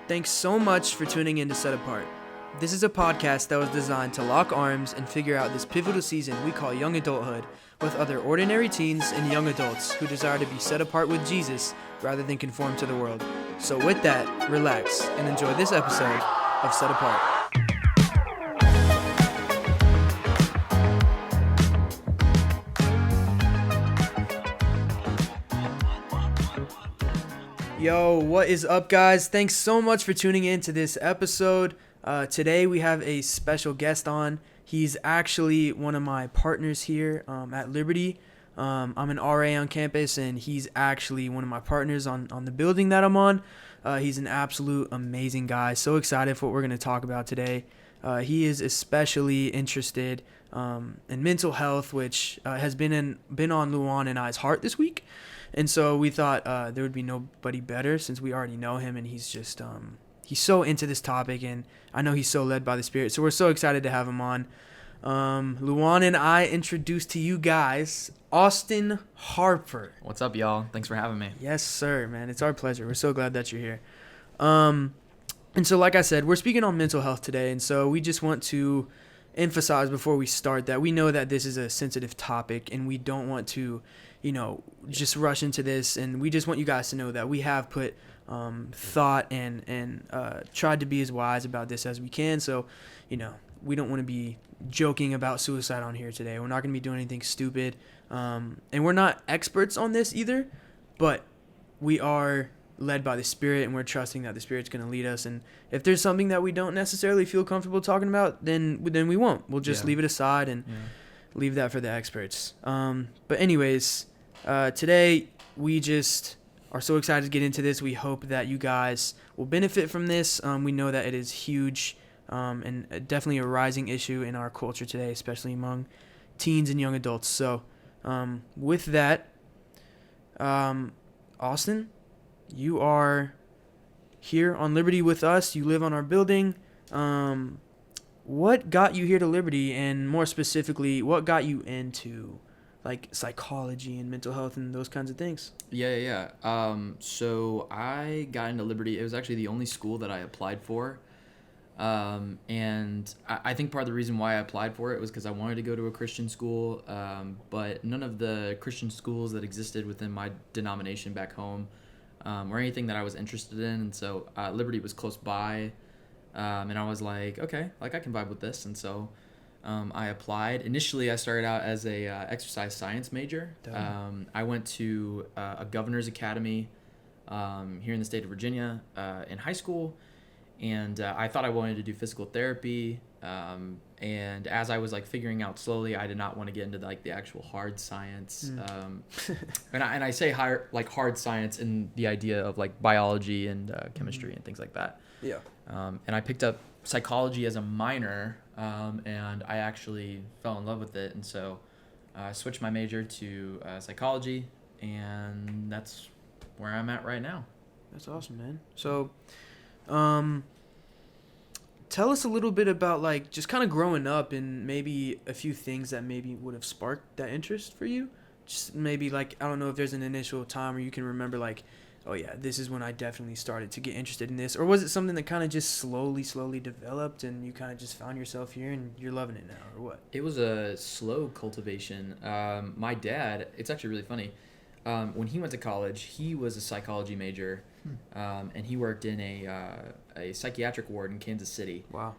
Thanks so much for tuning in to Set Apart. This is a podcast that was designed to lock arms and figure out this pivotal season we call young adulthood with other ordinary teens and young adults who desire to be set apart with Jesus rather than conform to the world. So with that, relax and enjoy this episode of Set Apart. Yo, what is up, guys? Thanks so much for tuning in to this episode. Today we have a special guest on. He's actually one of my partners here at Liberty. I'm an RA on campus, and he's actually one of my partners on the building that I'm on. He's an absolute amazing guy. So excited for what we're going to talk about today. He is especially interested in mental health, which has been on Luan and I's heart this week. And so we thought there would be nobody better since we already know him, and he's just he's so into this topic, and I know he's so led by the Spirit. So we're so excited to have him on. Luan and I introduce to you guys Austin Harper. What's up, y'all? Thanks for having me. Yes, sir, man. It's our pleasure. We're so glad that you're here. And so, like I said, we're speaking on mental health today, and so we just want to emphasize before we start that we know that this is a sensitive topic, and we don't want to, just rush into this, and we just want you guys to know that we have put thought and tried to be as wise about this as we can. So, we don't want to be joking about suicide on here today. We're not going to be doing anything stupid, and we're not experts on this either, but we are led by the Spirit, and we're trusting that the Spirit's going to lead us. And if there's something that we don't necessarily feel comfortable talking about, then we won't. We'll just leave it aside and leave that for the experts. But anyways, today we just are so excited to get into this. We hope that you guys will benefit from this. We know that it is huge and definitely a rising issue in our culture today, especially among teens and young adults. So with that, Austin, you are here on Liberty with us. You live on our building. What got you here to Liberty, and more specifically, what got you into like psychology and mental health and those kinds of things? Yeah. So I got into Liberty. It was actually the only school that I applied for. And I think part of the reason why I applied for it was because I wanted to go to a Christian school, but none of the Christian schools that existed within my denomination back home or anything that I was interested in. And so Liberty was close by, and I was like, okay, like I can vibe with this. And so I applied. Initially, I started out as a exercise science major. I went to a governor's academy here in the state of Virginia in high school, and I thought I wanted to do physical therapy. And as I was like figuring out slowly, I did not want to get into like the actual hard science. And I say hard science in the idea of like biology and chemistry and things like that. Yeah. And I picked up psychology as a minor, and I actually fell in love with it. And so I switched my major to psychology, and that's where I'm at right now. That's awesome, man. So, tell us a little bit about like just kind of growing up and maybe a few things that maybe would have sparked that interest for you. Just maybe like, I don't know if there's an initial time where you can remember like, oh yeah, this is when I definitely started to get interested in this. Or was it something that kind of just slowly developed and you kind of just found yourself here and you're loving it now, or what? It was a slow cultivation. My dad, it's actually really funny. When he went to college, he was a psychology major, and he worked in a psychiatric ward in Kansas City. Wow.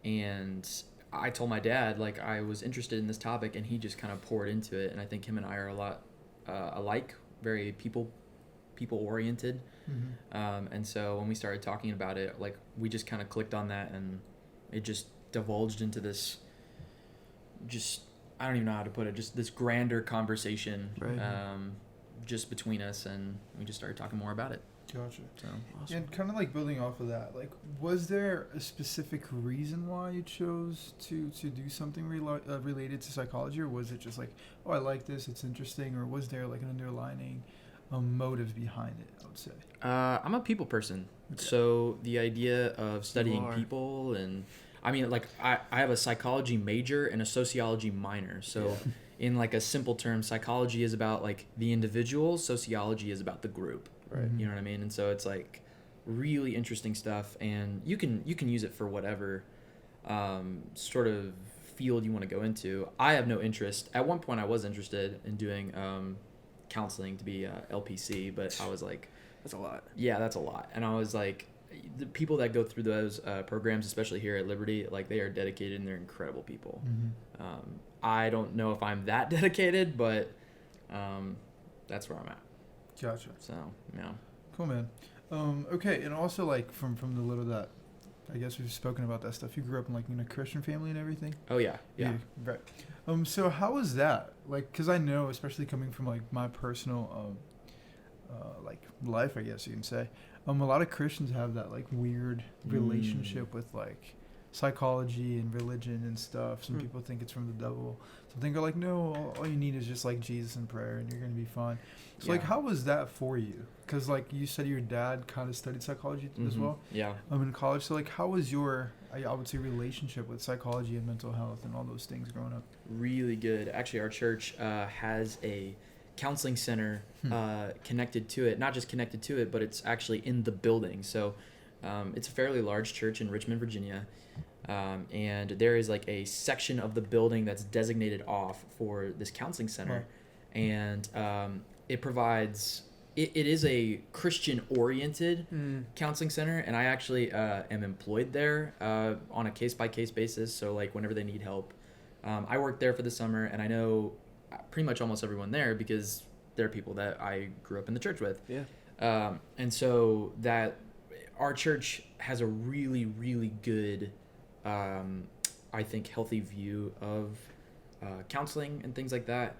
And I told my dad, like, I was interested in this topic, and he just kind of poured into it. And I think him and I are a lot alike, very people-oriented. Mm-hmm. And so when we started talking about it, like, we just kind of clicked on that, and it just divulged into this I don't even know how to put it, just this grander conversation, right. Just between us, and we just started talking more about it. Gotcha. So awesome. And kind of like building off of that, like, was there a specific reason why you chose to do something related to psychology, or was it just like, oh, I like this, it's interesting, or was there like an underlining motive behind it, I would say? I'm a people person, okay. So the idea of studying people, and I mean, like, I have a psychology major and a sociology minor, so in like a simple term, psychology is about like the individual, sociology is about the group. Right. You know what I mean? And so it's like really interesting stuff, and you can use it for whatever sort of field you want to go into. I have no interest. At one point, I was interested in doing counseling to be LPC, but I was like, That's a lot. yeah, that's a lot. And I was like, the people that go through those programs, especially here at Liberty, like they are dedicated and they're incredible people. I don't know if I'm that dedicated, but that's where I'm at. Gotcha. So, yeah. Cool, man. Okay, and also like from the little that I guess we've spoken about that stuff. You grew up in like in a Christian family and everything. Oh yeah. Right. So how was that? Like, cause I know, especially coming from like my personal like life, I guess you can say. A lot of Christians have that like weird relationship with like psychology and religion and stuff. Some people think it's from the devil. Some think are like, no, all you need is just like Jesus and prayer and you're gonna be fine. So like, how was that for you? Because like you said, your dad kind of studied psychology as well. Yeah. In college. So like, how was your I would say relationship with psychology and mental health and all those things growing up? Really good. Actually, our church has a counseling center connected to it. Not just connected to it, but it's actually in the building. So it's a fairly large church in Richmond, Virginia. And there is like a section of the building that's designated off for this counseling center. Wow. And it provides, it is a Christian-oriented counseling center. And I actually am employed there on a case-by-case basis. So like whenever they need help. I work there for the summer, and I know pretty much almost everyone there because they're people that I grew up in the church with. Yeah. And so that our church has a really, really good, I think, healthy view of counseling and things like that.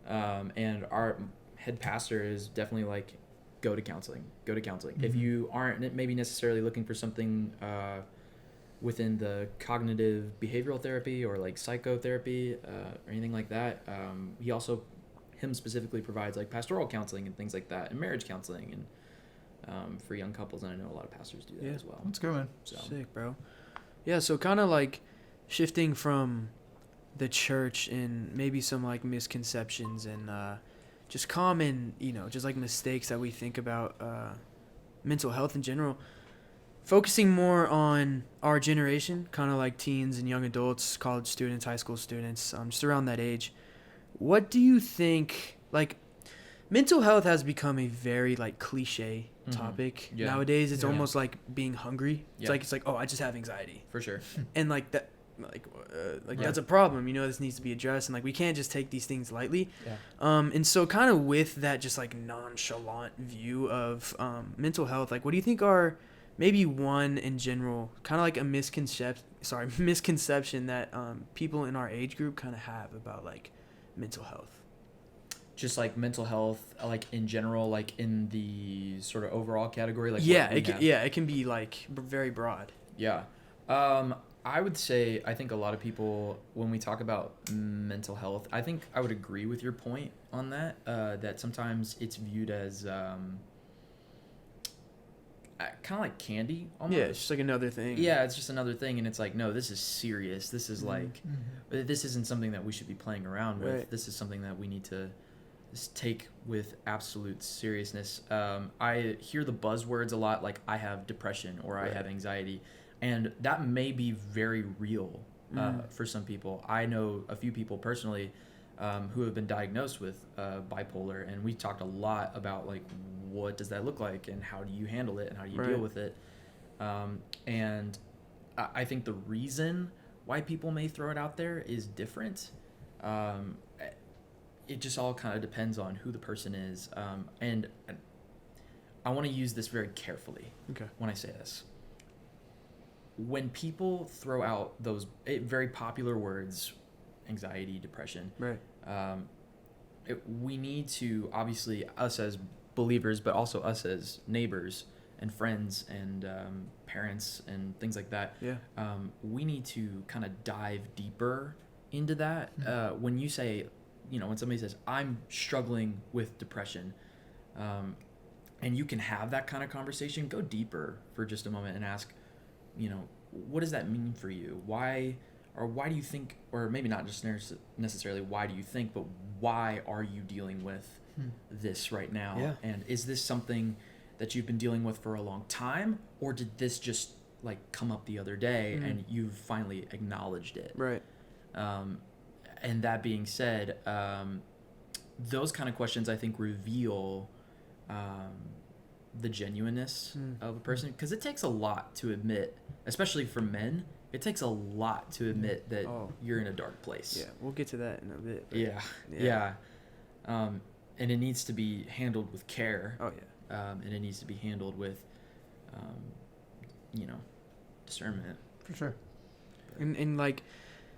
And our head pastor is definitely like, go to counseling. If you aren't maybe necessarily looking for something within the cognitive behavioral therapy or like psychotherapy or anything like that, he also specifically provides like pastoral counseling and things like that, and marriage counseling and for young couples, and I know a lot of pastors do that as well. Let's go, man. So. Sick, bro. Yeah, so kind of like shifting from the church and maybe some like misconceptions and just common, just like mistakes that we think about mental health in general. Focusing more on our generation, kind of like teens and young adults, college students, high school students, just around that age. What do you think, like, mental health has become a very, like, cliche topic nowadays. It's almost like being hungry. It's like, oh, I just have anxiety. For sure. And, like, that, that's a problem, this needs to be addressed. And, like, we can't just take these things lightly. Yeah. And so kind of with that just, like, nonchalant view of mental health, like, what do you think are maybe one in general, kind of like a misconception that people in our age group kind of have about like mental health? Just like mental health, like in general, like in the sort of overall category, like it can be like very broad. Yeah, I would say I think a lot of people when we talk about mental health, I think I would agree with your point on that. That sometimes it's viewed as kind of like candy almost. Yeah, it's just like another thing. Yeah, it's just another thing, and it's like, no, this is serious. This is like, this isn't something that we should be playing around with. Right. This is something that we need to just take with absolute seriousness. I hear the buzzwords a lot, like I have depression or I have anxiety, and that may be very real for some people. I know a few people personally who have been diagnosed with bipolar, and we talked a lot about like what does that look like and how do you handle it and how do you deal with it, and I think the reason why people may throw it out there is different. It just all kind of depends on who the person is, and I want to use this very carefully when I say this. When people throw out those very popular words, anxiety, depression, we need to, obviously, us as believers, but also us as neighbors and friends and parents and things like that, we need to kind of dive deeper into that. When you say, when somebody says, I'm struggling with depression, and you can have that kind of conversation, go deeper for just a moment and ask, what does that mean for you? Why do you think, or maybe not just necessarily why do you think, but why are you dealing with this right now? And is this something that you've been dealing with for a long time, or did this just like come up the other day and you've finally acknowledged it? Right. And that being said, those kind of questions I think reveal the genuineness of a person, because it takes a lot to admit, especially for men. It takes a lot to admit that you're in a dark place. Yeah, we'll get to that in a bit. Yeah. And it needs to be handled with care. Oh yeah. And it needs to be handled with, discernment. For sure. And like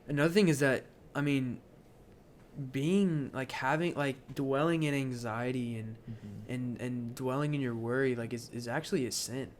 another thing is that, I mean, being like having like dwelling in anxiety and dwelling in your worry like is actually a sin.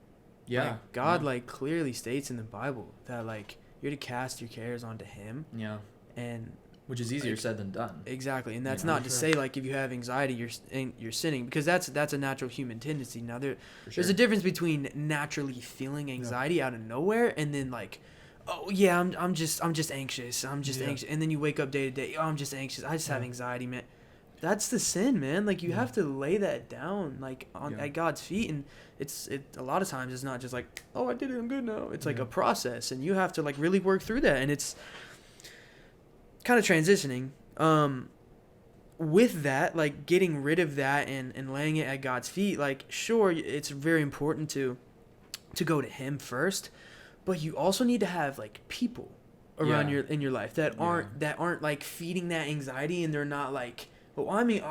Yeah. Like, God like clearly states in the Bible that like you're to cast your cares onto Him. Yeah. And which is easier like, said than done. Exactly. And that's You know? not to say like if you have anxiety you're sinning, because that's a natural human tendency. Now there's a difference between naturally feeling anxiety out of nowhere and then like, oh yeah, I'm just anxious. I'm just anxious. And then you wake up day to day, oh, I'm just anxious. I just have anxiety, man. That's the sin, man. Like you have to lay that down like at God's feet, and it's a lot of times it's not just like, oh, I did it, I'm good now. It's like a process, and you have to like really work through that, and it's kind of transitioning with that, like getting rid of that and laying it at God's feet. Like sure, it's very important to go to Him first, but you also need to have like people around in your life that aren't like feeding that anxiety, and they're not like, well, I mean,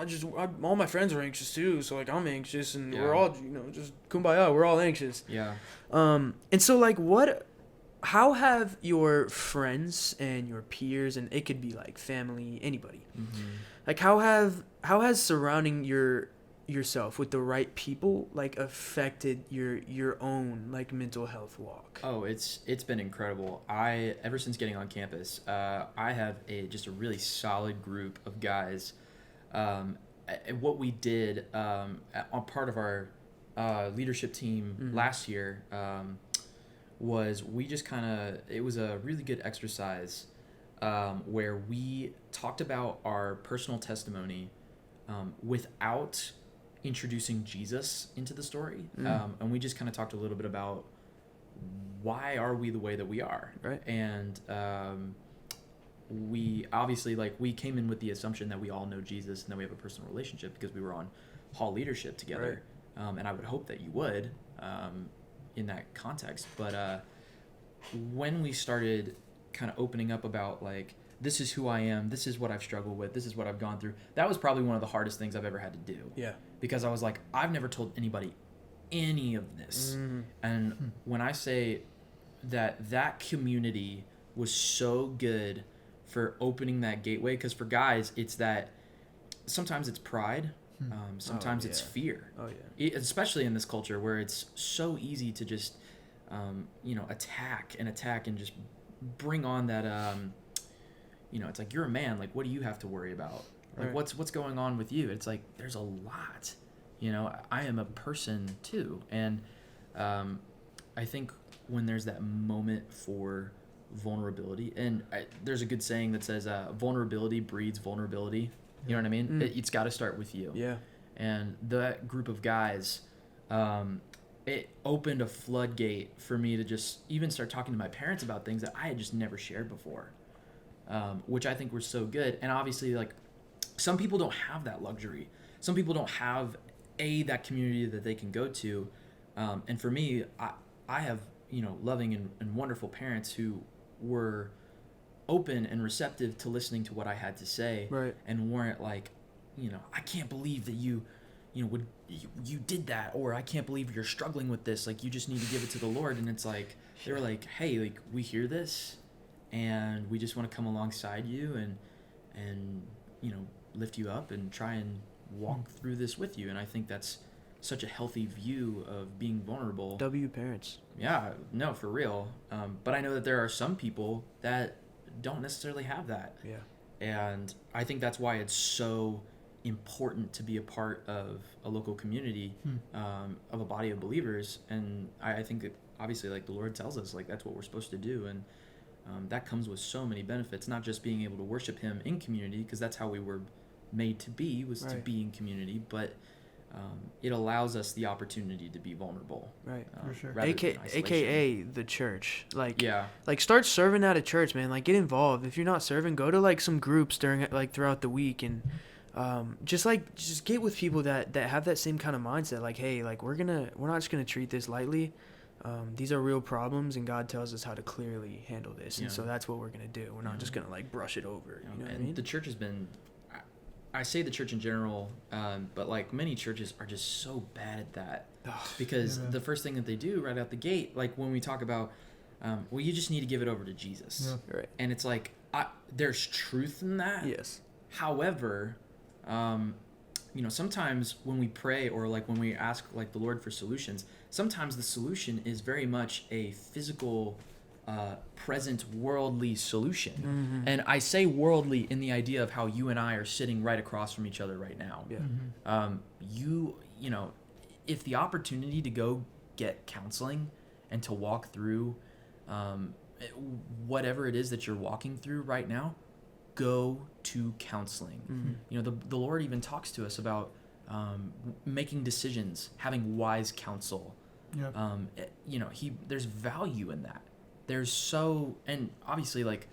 all my friends are anxious too, so like I'm anxious, and we're all just kumbaya, we're all anxious. Yeah. And so like how have your friends and your peers, and it could be like family, anybody, like how has surrounding yourself with the right people like affected your own like mental health walk? Oh, it's been incredible. Ever since getting on campus, I have just a really solid group of guys. What we did on part of our leadership team last year was we just it was a really good exercise where we talked about our personal testimony without introducing Jesus into the story. And we just kind of talked a little bit about why are we the way that we are. Right. And we obviously we came in with the assumption that we all know Jesus and that we have a personal relationship because we were on hall leadership together. Right. And I would hope that you would in that context. But when we started kind of opening up about like, this is who I am, this is what I've struggled with, this is what I've gone through, that was probably one of the hardest things I've ever had to do. Yeah. Because I was like, I've never told anybody any of this. And when I say that community was so good for opening that gateway, because for guys, it's that sometimes it's pride, sometimes it's fear. Oh yeah. Especially in this culture where it's so easy to just, attack and just bring on that, it's like, you're a man, like, what do you have to worry about? Like, what's going on with you? It's like, there's a lot, I am a person too. And I think when there's that moment for vulnerability, and there's a good saying that says vulnerability breeds vulnerability. You know what I mean? It's got to start with you. Yeah. And that group of guys, it opened a floodgate for me to just even start talking to my parents about things that I had just never shared before, which I think were so good. And obviously, like, some people don't have that luxury. Some people don't have that community that they can go to. And for me, I have, loving and wonderful parents who were open and receptive to listening to what I had to say. Right. And weren't like, I can't believe that you did that, or I can't believe you're struggling with this. Like, you just need to give it to the Lord. And it's like, they were like, hey, like, we hear this and we just want to come alongside you and lift you up and try and walk through this with you. And I think that's such a healthy view of being vulnerable. W parents. Yeah, no, for real. But I know that there are some people that don't necessarily have that. Yeah. And I think that's why it's so important to be a part of a local community, of a body of believers. And I think that obviously, like, the Lord tells us, like, that's what we're supposed to do. And that comes with so many benefits, not just being able to worship Him in community, because that's how we were made to be, was to be in community, but it allows us the opportunity to be vulnerable. Right. For sure. rather than isolation. AKA the church. Like, Yeah. like start serving at a church, man. Like, get involved. If you're not serving, go to like some groups throughout the week, and just get with people that have that same kind of mindset. Like, hey, like we're not just gonna treat this lightly. These are real problems, and God tells us how to clearly handle this, and so that's what we're gonna do. We're not just gonna like brush it over. You know what I mean? The church has been, I say the church in general, but like many churches are just so bad at that, because the first thing that they do right out the gate, like when we talk about, well, you just need to give it over to Jesus, Right? and it's like there's truth in that. Yes. However, sometimes when we pray or like when we ask like the Lord for solutions, sometimes the solution is very much a physical, present worldly solution. Mm-hmm. And I say worldly in the idea of how you and I are sitting right across from each other right now. Yeah. If the opportunity to go get counseling and to walk through whatever it is that you're walking through right now, go to counseling. Mm-hmm. The Lord even talks to us about making decisions, having wise counsel. There's value in that. And obviously like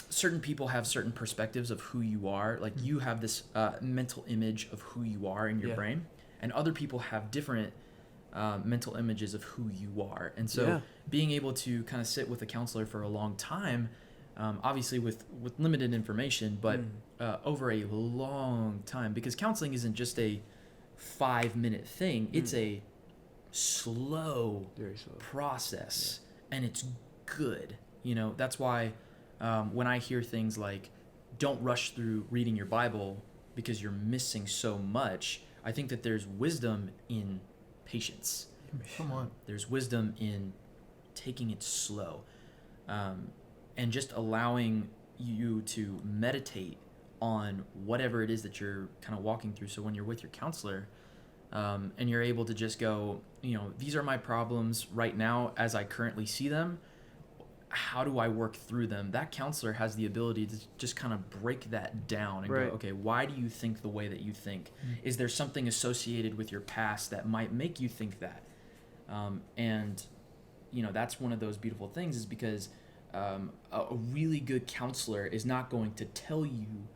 certain people have certain perspectives of who you are. Like you have this mental image of who you are in your brain, and other people have different mental images of who you are. And so being able to kind of sit with a counselor for a long time, obviously with limited information, but over a long time, because counseling isn't just a 5-minute thing. It's a very slow process, and it's good. That's why when I hear things like don't rush through reading your Bible because you're missing so much, I think that there's wisdom in patience. Come on. There's wisdom in taking it slow, and just allowing you to meditate on whatever it is that you're kind of walking through. So when you're with your counselor, and you're able to just go, these are my problems right now as I currently see them. How do I work through them? That counselor has the ability to just kind of break that down and go, okay, why do you think the way that you think? Is there something associated with your past that might make you think that? And that's one of those beautiful things, is because a really good counselor is not going to tell you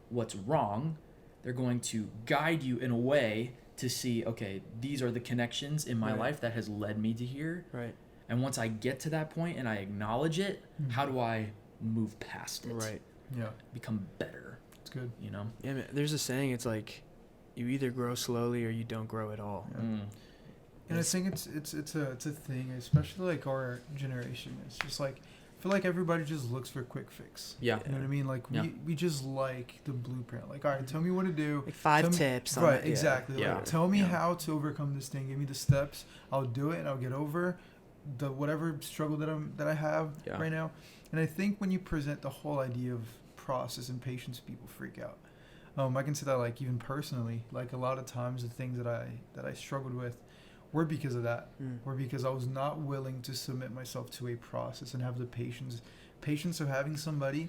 what's wrong. They're going to guide you in a way to see, okay, these are the connections in my life that has led me to here. Right. And once I get to that point and I acknowledge it, how do I move past it? Right. Yeah. Become better. It's good. Yeah, man, there's a saying, it's like you either grow slowly or you don't grow at all. Yeah. And I think it's a thing, especially like our generation. It's just like, I feel like everybody just looks for a quick fix. Yeah. You know what I mean? Like we just like the blueprint. Like, all right, tell me what to do. Like 5 tips. Right, exactly. Yeah. Like, tell me how to overcome this thing. Give me the steps. I'll do it, and I'll get over the whatever struggle that I have right now. And I think when you present the whole idea of process and patience, people freak out. I can say that, like, even personally, like a lot of times the things that I struggled with were because of that, or because I was not willing to submit myself to a process and have the patience of having somebody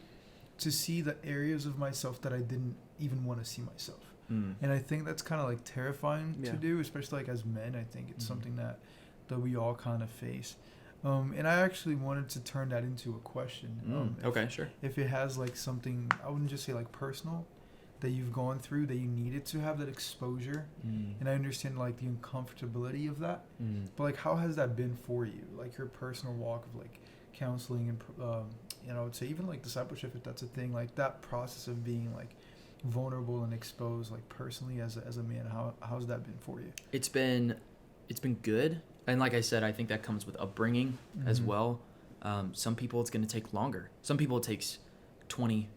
to see the areas of myself that I didn't even want to see myself. And I think that's kind of like terrifying to do, especially like as men. I think it's something that we all kind of face. And I actually wanted to turn that into a question. Okay, sure. If it has like something, I wouldn't just say like personal, that you've gone through, that you needed to have that exposure. And I understand like the uncomfortability of that, but like how has that been for you, like your personal walk of like counseling and I would say even like discipleship, if that's a thing, like that process of being like vulnerable and exposed, like personally as a man, how's that been for you? It's been good, and like I said, I think that comes with upbringing as well. Some people it's going to take longer. Some people it takes 20-30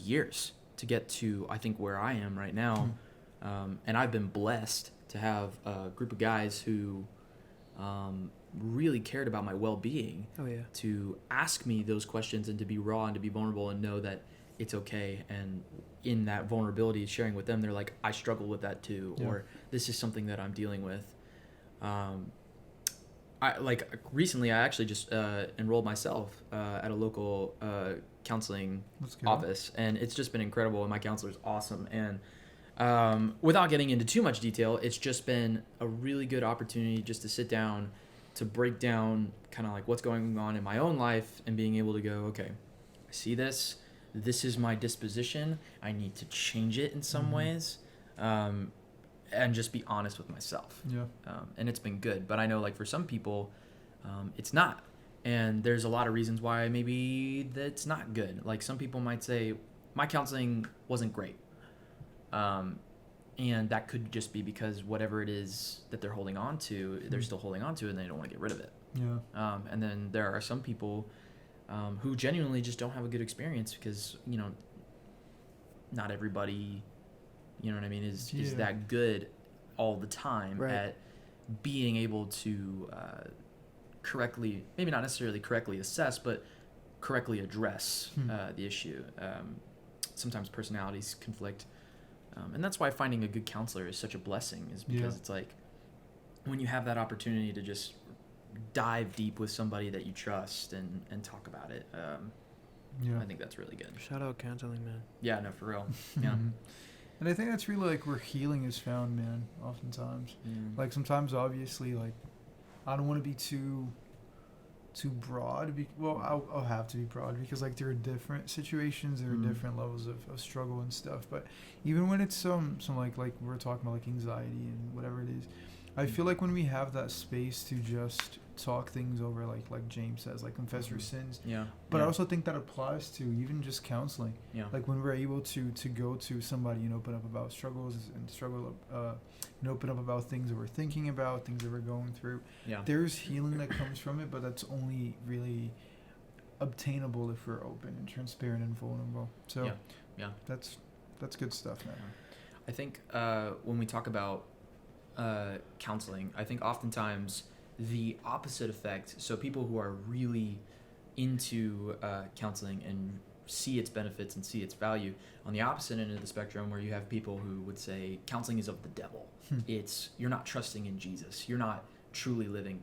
years to get to, I think, where I am right now. And I've been blessed to have a group of guys who really cared about my well-being, to ask me those questions and to be raw and to be vulnerable and know that it's okay. And in that vulnerability, sharing with them, they're like, I struggle with that too, or this is something that I'm dealing with. Recently, I actually just enrolled myself at a local counseling office, and it's just been incredible, and my counselor's awesome. And Without getting into too much detail, it's just been a really good opportunity just to sit down, to break down kind of like what's going on in my own life and being able to go, okay, I see this. This is my disposition. I need to change it in some ways, and just be honest with myself. Yeah. And it's been good. But I know, like, for some people, it's not. And there's a lot of reasons why maybe that's not good. Like, some people might say, my counseling wasn't great. And that could just be because whatever it is that they're holding on to, they're still holding on to it and they don't want to get rid of it. Yeah. And then there are some people who genuinely just don't have a good experience because, not everybody, you know what I mean, is that good all the time at being able to correctly, maybe not necessarily correctly assess, but correctly address the issue. Sometimes personalities conflict. And that's why finding a good counselor is such a blessing, is because it's like when you have that opportunity to just dive deep with somebody that you trust and talk about it. I think that's really good. Shout out counseling, man. Yeah, no, for real. Yeah. And I think that's really like where healing is found, man, oftentimes. Like sometimes obviously like I don't want to be too broad. I'll have to be broad because like there are different situations, there are different levels of struggle and stuff. But even when it's some like we're talking about like anxiety and whatever it is, I feel like when we have that space to just talk things over, like James says, like confess your sins. Yeah. But I also think that applies to even just counseling. Yeah. Like when we're able to go to somebody and open up about struggles and open up about things that we're thinking about, things that we're going through. Yeah. There's healing that comes from it, but that's only really obtainable if we're open and transparent and vulnerable. So that's good stuff, man. I think when we talk about counseling, I think oftentimes the opposite effect, so people who are really into counseling and see its benefits and see its value, on the opposite end of the spectrum where you have people who would say counseling is of the devil. It's, you're not trusting in Jesus, you're not truly living.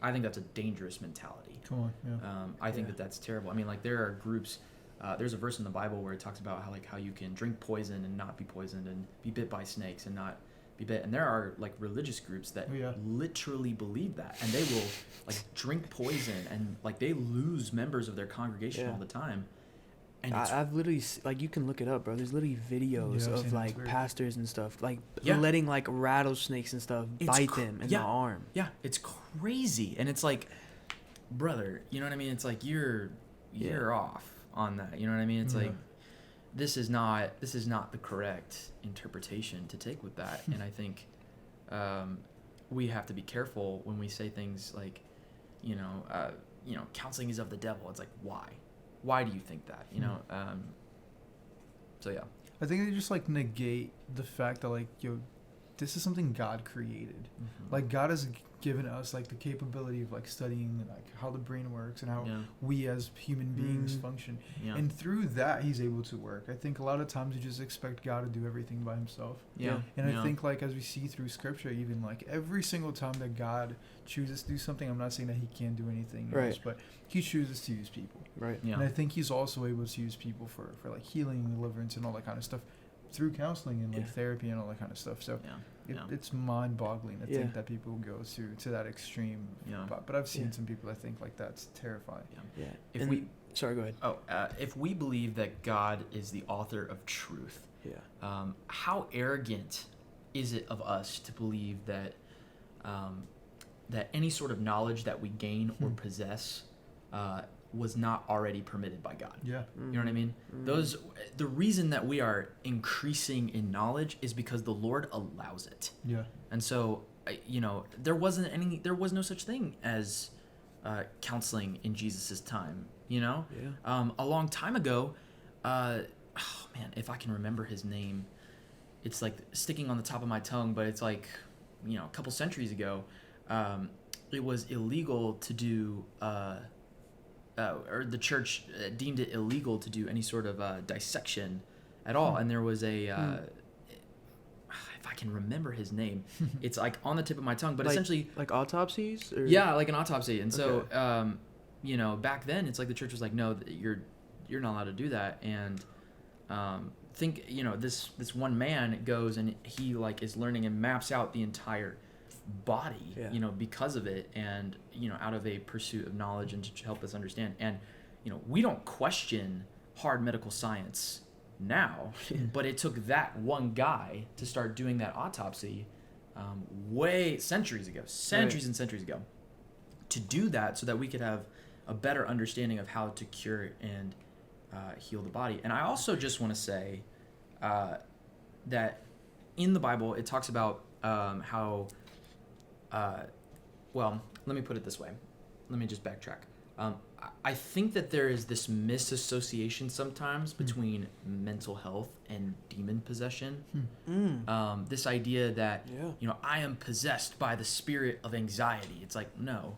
I think that's a dangerous mentality. Come on. Yeah. I think that's terrible. I mean, like, there are groups, there's a verse in the Bible where it talks about how you can drink poison and not be poisoned, and be bit by snakes and not be bit. And there are like religious groups that literally believe that, and they will like drink poison, and like they lose members of their congregation all the time. And I've literally, like, you can look it up, bro. There's literally videos of like pastors and stuff, like letting like rattlesnakes and stuff bite them in the arm. Yeah, it's crazy. And it's like, brother, you know what I mean? It's like you're off on that. You know what I mean? It's like, this is not the correct interpretation to take with that. And I think we have to be careful when we say things like, counseling is of the devil. It's like, why do you think that? So yeah, I think they just like negate the fact that like, this is something God created. Like God has given us like the capability of like studying like how the brain works and how we as human beings function. And through that he's able to work. I think a lot of times we just expect God to do everything by himself. And I think like as we see through scripture, even like every single time that God chooses to do something, I'm not saying that he can't do anything else, but he chooses to use people. And I think he's also able to use people for like healing, deliverance, and all that kind of stuff through counseling and like therapy and all that kind of stuff. So it's mind-boggling to think that people go to that extreme. But I've seen some people, I think, like that's terrifying. Sorry, go ahead. If we believe that God is the author of truth, how arrogant is it of us to believe that that any sort of knowledge that we gain or possess was not already permitted by God? You know what I mean? The reason that we are increasing in knowledge is because the Lord allows it. And so, there was no such thing as counseling in Jesus's time. A long time ago, if I can remember his name, it's like sticking on the top of my tongue, but it's like, a couple centuries ago, it was illegal to do. Or the church deemed it illegal to do any sort of dissection at all. And there was if I can remember his name, it's like on the tip of my tongue, but essentially like autopsies? Or? Yeah, like an autopsy. And so, back then it's like the church was like, no, you're not allowed to do that. And think, this one man goes and he like is learning and maps out the entire body, because of it, and out of a pursuit of knowledge and to help us understand. And we don't question hard medical science now, but it took that one guy to start doing that autopsy centuries and centuries ago, to do that so that we could have a better understanding of how to cure and heal the body. And I also just want to say that in the Bible it talks about how let me put it this way. Let me just backtrack. I think that there is this misassociation sometimes between mental health and demon possession. This idea that, I am possessed by the spirit of anxiety. It's like, no,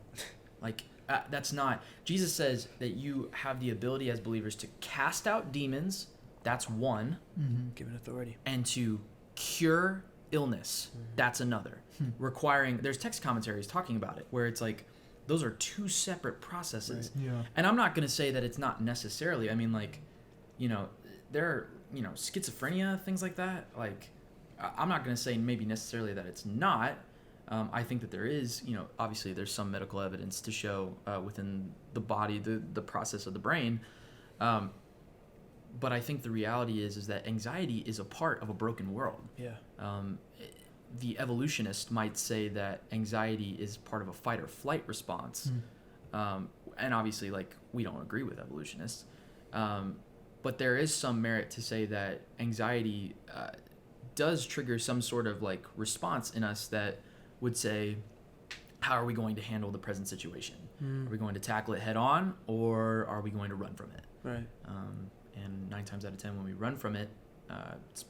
like that's not. Jesus says that you have the ability as believers to cast out demons. That's one. Given authority. And to cure illness. That's another. Requiring, there's text commentaries talking about it where it's like, those are two separate processes. Right. Yeah. And I'm not going to say that it's not necessarily. I mean, like, there are, schizophrenia, things like that. Like, I'm not going to say maybe necessarily that it's not. I think that there is, obviously there's some medical evidence to show within the body, the process of the brain. But I think the reality is that anxiety is a part of a broken world. Yeah. The evolutionist might say that anxiety is part of a fight or flight response. And obviously, like, we don't agree with evolutionists. But there is some merit to say that anxiety does trigger some sort of, like, response in us that would say, how are we going to handle the present situation? Are we going to tackle it head on, or are we going to run from it? Right. And 9 times out of 10, when we run from it, it's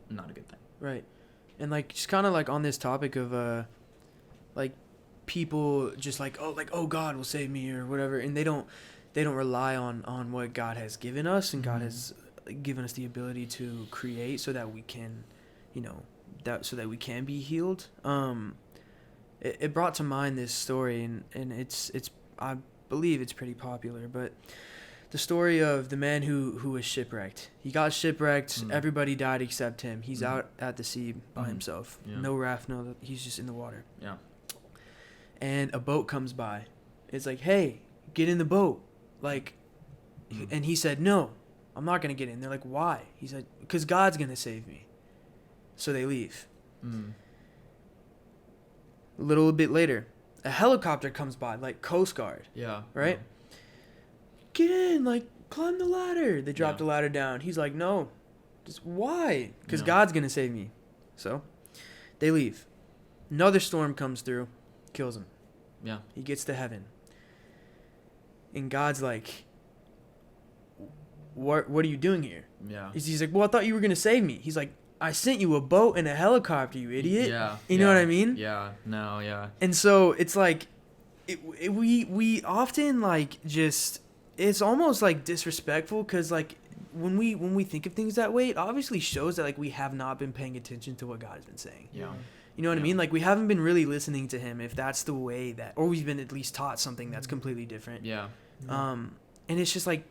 not a good thing. Right. And like just kind of like on this topic of like people just like oh God will save me or whatever, and they don't rely on what God has given us, and God has given us the ability to create so that we can so that we can be healed. It brought to mind this story, and it's I believe it's pretty popular, but the story of the man who was shipwrecked. He got shipwrecked. Everybody died except him. He's out at the sea by himself. Yeah. No raft, he's just in the water. Yeah. And a boat comes by. It's like, hey, get in the boat. Like, and he said, no, I'm not going to get in. They're like, why? He said, because God's going to save me. So they leave. A little bit later, a helicopter comes by, like Coast Guard. Yeah. Right? Yeah. Get in, like, climb the ladder. They drop the ladder down. He's like, no. Just why? Because God's going to save me. So they leave. Another storm comes through, kills him. Yeah. He gets to heaven. And God's like, what are you doing here? Yeah. He's like, well, I thought you were going to save me. He's like, I sent you a boat and a helicopter, you idiot. Yeah. You know what I mean? Yeah. No, yeah. And so it's like, we often, like, just... It's almost like disrespectful because like when we think of things that way, it obviously shows that like we have not been paying attention to what God has been saying. Yeah. You know what I mean? Like we haven't been really listening to him if that's the way that, or we've been at least taught something that's completely different. Yeah. And it's just like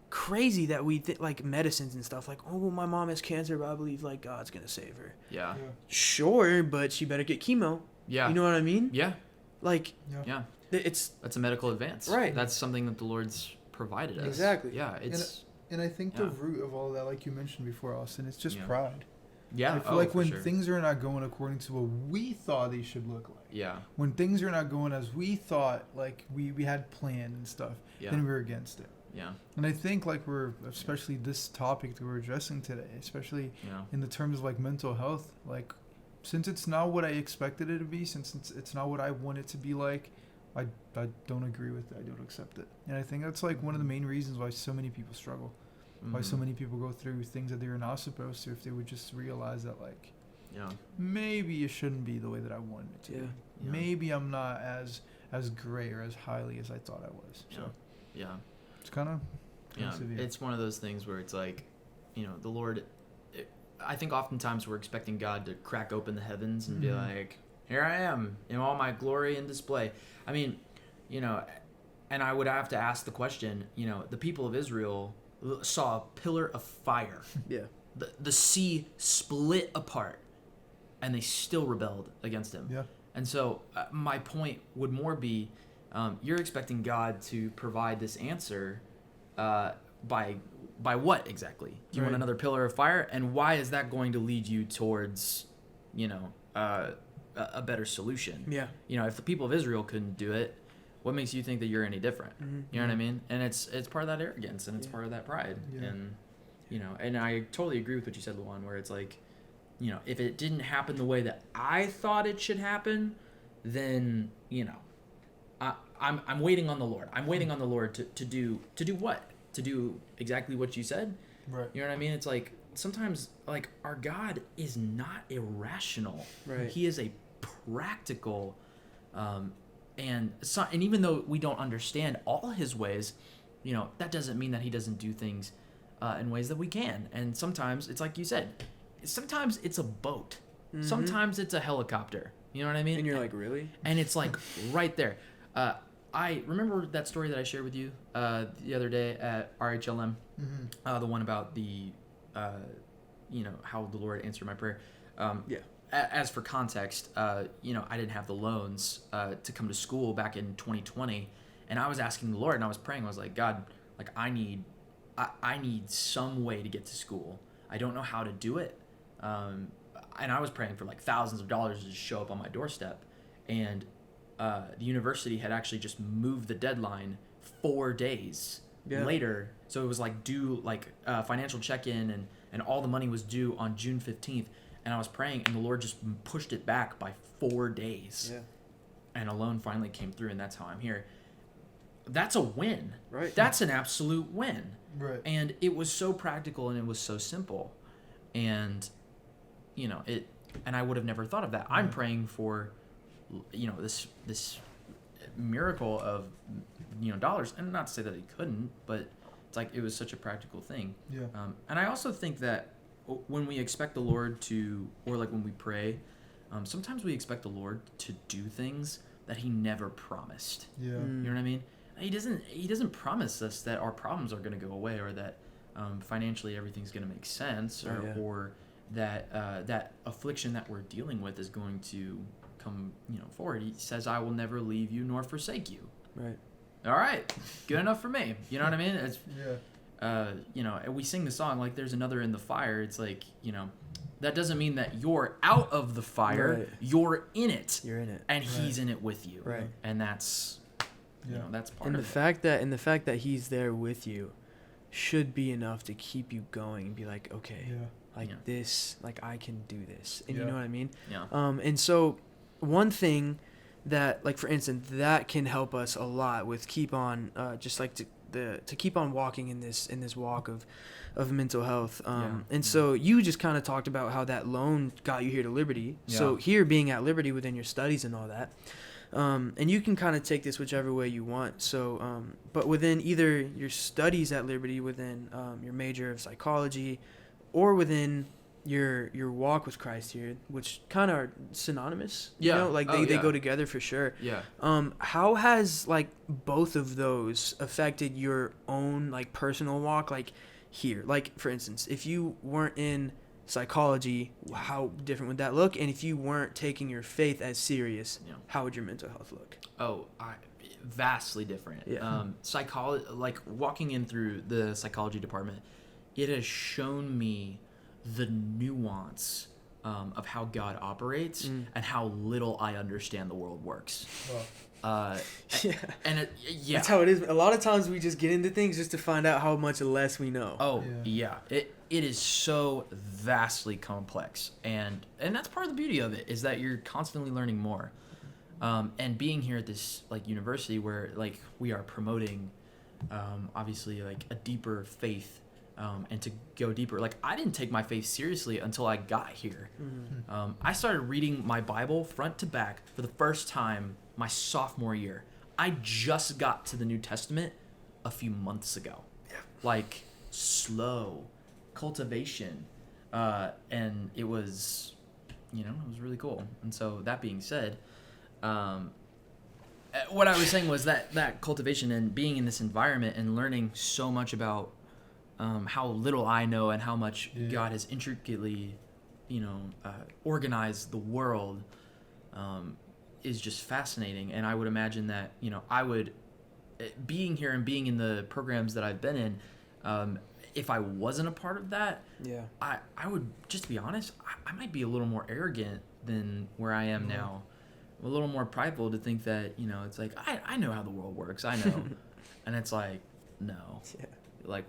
crazy that we like medicines and stuff like, oh, well, my mom has cancer, but I believe like God's gonna save her. Yeah. Sure, but she better get chemo. Yeah. You know what I mean? Yeah. Like. Yeah. That's a medical advance. Right. That's something that the Lord's provided us. Exactly. Yeah, it's and I think the root of all that, like you mentioned before, Austin, it's just pride. Yeah. I feel like when things are not going according to what we thought they should look like. Yeah. When things are not going as we thought, like we had planned and stuff, then we're against it. Yeah. And I think like especially this topic that we're addressing today, especially in the terms of like mental health, like since it's not what I expected it to be, since it's not what I want it to be like, I don't agree with it. I don't accept it. And I think that's like one of the main reasons why so many people struggle. Why so many people go through things that they're not supposed to, if they would just realize that like maybe it shouldn't be the way that I wanted it to be. Yeah. Maybe I'm not as great or as highly as I thought I was. So it's kind of severe. It's one of those things where it's like, the Lord, I think oftentimes we're expecting God to crack open the heavens and be like, here I am in all my glory and display. I mean, and I would have to ask the question, the people of Israel saw a pillar of fire. Yeah. the sea split apart, and they still rebelled against him. Yeah. And so my point would more be, you're expecting God to provide this answer by what exactly? Do you want Right. another pillar of fire? And why is that going to lead you towards, a better solution? Yeah. If the people of Israel couldn't do it, what makes you think that you're any different? Mm-hmm. You know what I mean? And it's part of that arrogance, and it's Yeah. part of that pride. Yeah. And and I totally agree with what you said, Luan, where it's like, if it didn't happen the way that I thought it should happen, then I'm waiting on the Lord. I'm waiting on the Lord to do what? To do exactly what you said. Right. You know what I mean? It's like sometimes like our God is not irrational. Right. He is a practical, and even though we don't understand all his ways, that doesn't mean that he doesn't do things in ways that we can. And sometimes it's like you said, sometimes it's a boat, sometimes it's a helicopter. You know what I mean? And you're like, really? And it's like right there. I remember that story that I shared with you the other day at RHLM, the one about the, how the Lord answered my prayer. Yeah. As for context, I didn't have the loans to come to school back in 2020, and I was asking the Lord, and I was praying. I was like, God, like I need some way to get to school. I don't know how to do it, and I was praying for like thousands of dollars to just show up on my doorstep, and the university had actually just moved the deadline 4 days later, so it was like due like financial check-in and all the money was due on June 15th. And I was praying, and the Lord just pushed it back by 4 days. Yeah. And a loan finally came through, and that's how I'm here. That's a win. Right. That's an absolute win. Right. And it was so practical, and it was so simple. And, and I would have never thought of that. I'm praying for, this miracle of, dollars. And not to say that he couldn't, but it's like it was such a practical thing. Yeah. And I also think that when we expect the Lord to, or like when we pray, sometimes we expect the Lord to do things that he never promised. Yeah. You know what I mean? He doesn't promise us that our problems are going to go away, or that financially everything's going to make sense, or that that affliction that we're dealing with is going to come forward. He says, I will never leave you nor forsake you. Right. All right, good enough for me. You know what I mean? It's, yeah. we sing the song like there's another in the fire. It's like, that doesn't mean that you're out of the fire. Right. You're in it. You're in it. And he's in it with you. Right. And that's, that's part And of the it. fact that he's there with you should be enough to keep you going and be like, okay, this, like I can do this. And you know what I mean? Yeah. And so one thing that, like, for instance, that can help us a lot with keep on, just like to keep on walking in this walk of mental health. And so you just kind of talked about how that loan got you here to Liberty. Yeah. So here being at Liberty within your studies and all that, and you can kind of take this whichever way you want. So, but within either your studies at Liberty, within your major of psychology, or within your walk with Christ here, which kind of are synonymous, Yeah. you know, like they go together for sure. Yeah. How has like both of those affected your own like personal walk, like here? Like for instance, if you weren't in psychology, how different would that look? And if you weren't taking your faith as serious, how would your mental health look? Vastly different. Yeah. Psychology, like walking in through the psychology department, it has shown me the nuance of how God operates and how little I understand the world works. Wow. And That's how it is. A lot of times we just get into things just to find out how much less we know. Oh yeah. It is so vastly complex, and that's part of the beauty of it, is that you're constantly learning more. And being here at this like university where like we are promoting obviously like a deeper faith, and to go deeper. Like I didn't take my faith seriously until I got here. I started reading my Bible front to back for the first time my sophomore year. I just got to the New Testament a few months ago. Like slow cultivation, and it was really cool. And so that being said, what I was saying was that cultivation and being in this environment and learning so much about how little I know and how much Yeah. God has intricately, organized the world, is just fascinating. And I would imagine that, being here and being in the programs that I've been in, if I wasn't a part of that, Yeah. I would, just to be honest, I might be a little more arrogant than where I am now. A little more prideful to think that, it's like, I know how the world works. I know. And it's like, no. Yeah. Like,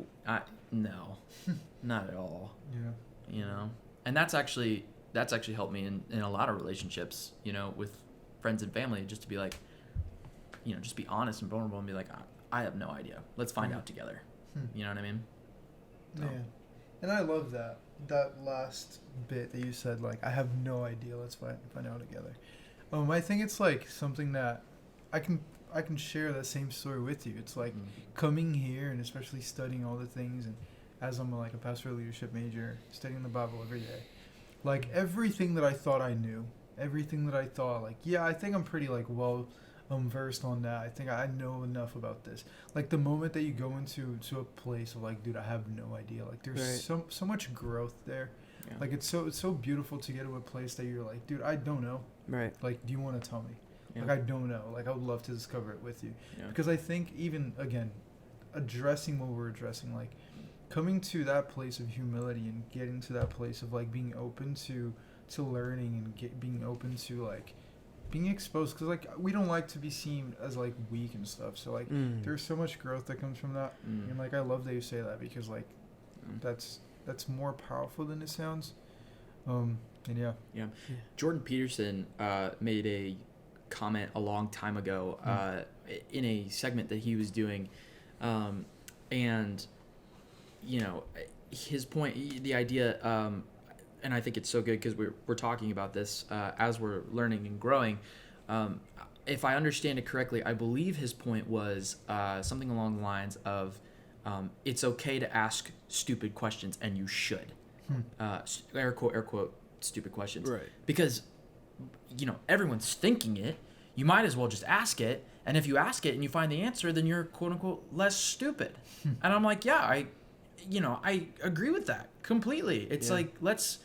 no. Not at all. Yeah. And that's actually helped me in a lot of relationships, with friends and family, just to be like, just be honest and vulnerable and be like, I have no idea. Let's find out together. You know what I mean? So. Yeah. And I love that last bit that you said, like, I have no idea. Let's find out together. I think it's like something that I can share that same story with you. It's like coming here and especially studying all the things, and as I'm like a pastoral leadership major, studying the Bible every day, like everything that I thought I knew, everything that I thought like, yeah, I think I'm pretty like well versed on that. I think I know enough about this. Like the moment that you go into a place of like, dude, I have no idea. Like there's so much growth there. Yeah. Like it's so beautiful to get to a place that you're like, dude, I don't know. Right. Like, do you want to tell me? Yeah. Like I don't know. Like I would love to discover it with you. Yeah. Because I think even again, addressing what we're addressing, like coming to that place of humility and getting to that place of like being open to learning and being open to like being exposed, because like we don't like to be seen as like weak and stuff, so like there's so much growth that comes from that. And like I love that you say that, because like that's more powerful than it sounds. And yeah Jordan Peterson made a comment a long time ago in a segment that he was doing, and his point, the idea, and I think it's so good because we're talking about this as we're learning and growing. If I understand it correctly, I believe his point was something along the lines of it's okay to ask stupid questions, and you should. Air quote, stupid questions. Right. Because, everyone's thinking it. You might as well just ask it. And if you ask it and you find the answer, then you're quote unquote less stupid. And I'm like, yeah, I agree with that completely. It's like, let's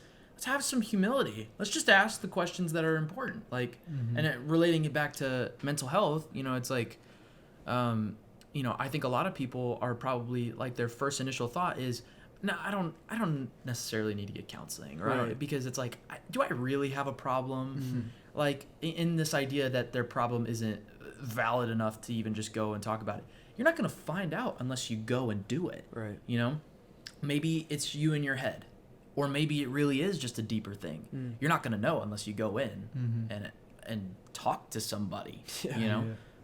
have some humility. Let's just ask the questions that are important. Like, and relating it back to mental health, it's like, I think a lot of people are probably like their first initial thought is, no, I don't necessarily need to get counseling, right? Because it's like, do I really have a problem? Like in this idea that their problem isn't valid enough to even just go and talk about it. You're not going to find out unless you go and do it. Right. Maybe it's you in your head, or maybe it really is just a deeper thing. You're not going to know unless you go in and talk to somebody,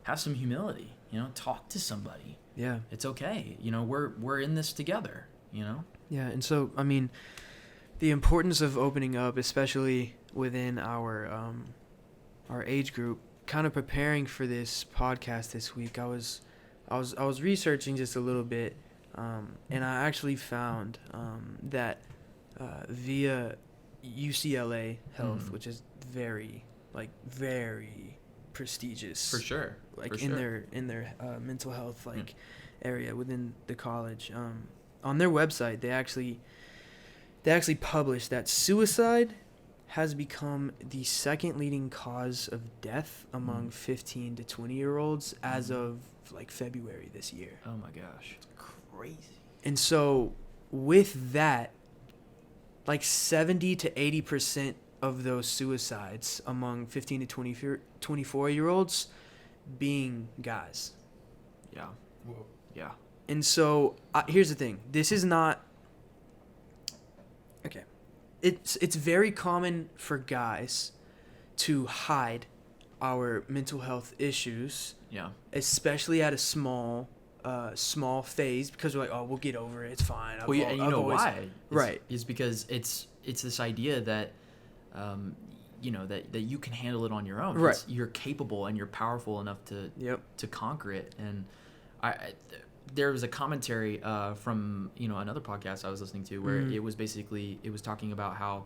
have some humility, talk to somebody. Yeah. It's okay. We're in this together, Yeah. And so, I mean, the importance of opening up, especially within our age group, kind of preparing for this podcast this week, I was researching just a little bit, and I actually found that via UCLA Health, which is very prestigious, for sure, in their mental health area within the college. On their website, they actually published that suicide has become the second leading cause of death among 15 to 20-year-olds as of February this year. Oh my gosh. It's crazy. And so with that, 70 to 80% of those suicides among 15 to 24-year-olds being guys. Yeah. Whoa. Yeah. And so here's the thing. This is not... Okay. It's very common for guys to hide our mental health issues. Yeah. Especially at a small phase, because we're like, oh, we'll get over it. It's fine. Why? Right. Is because it's this idea that, that you can handle it on your own. Right. You're capable and you're powerful enough to conquer it. And there was a commentary from another podcast I was listening to where it was talking about how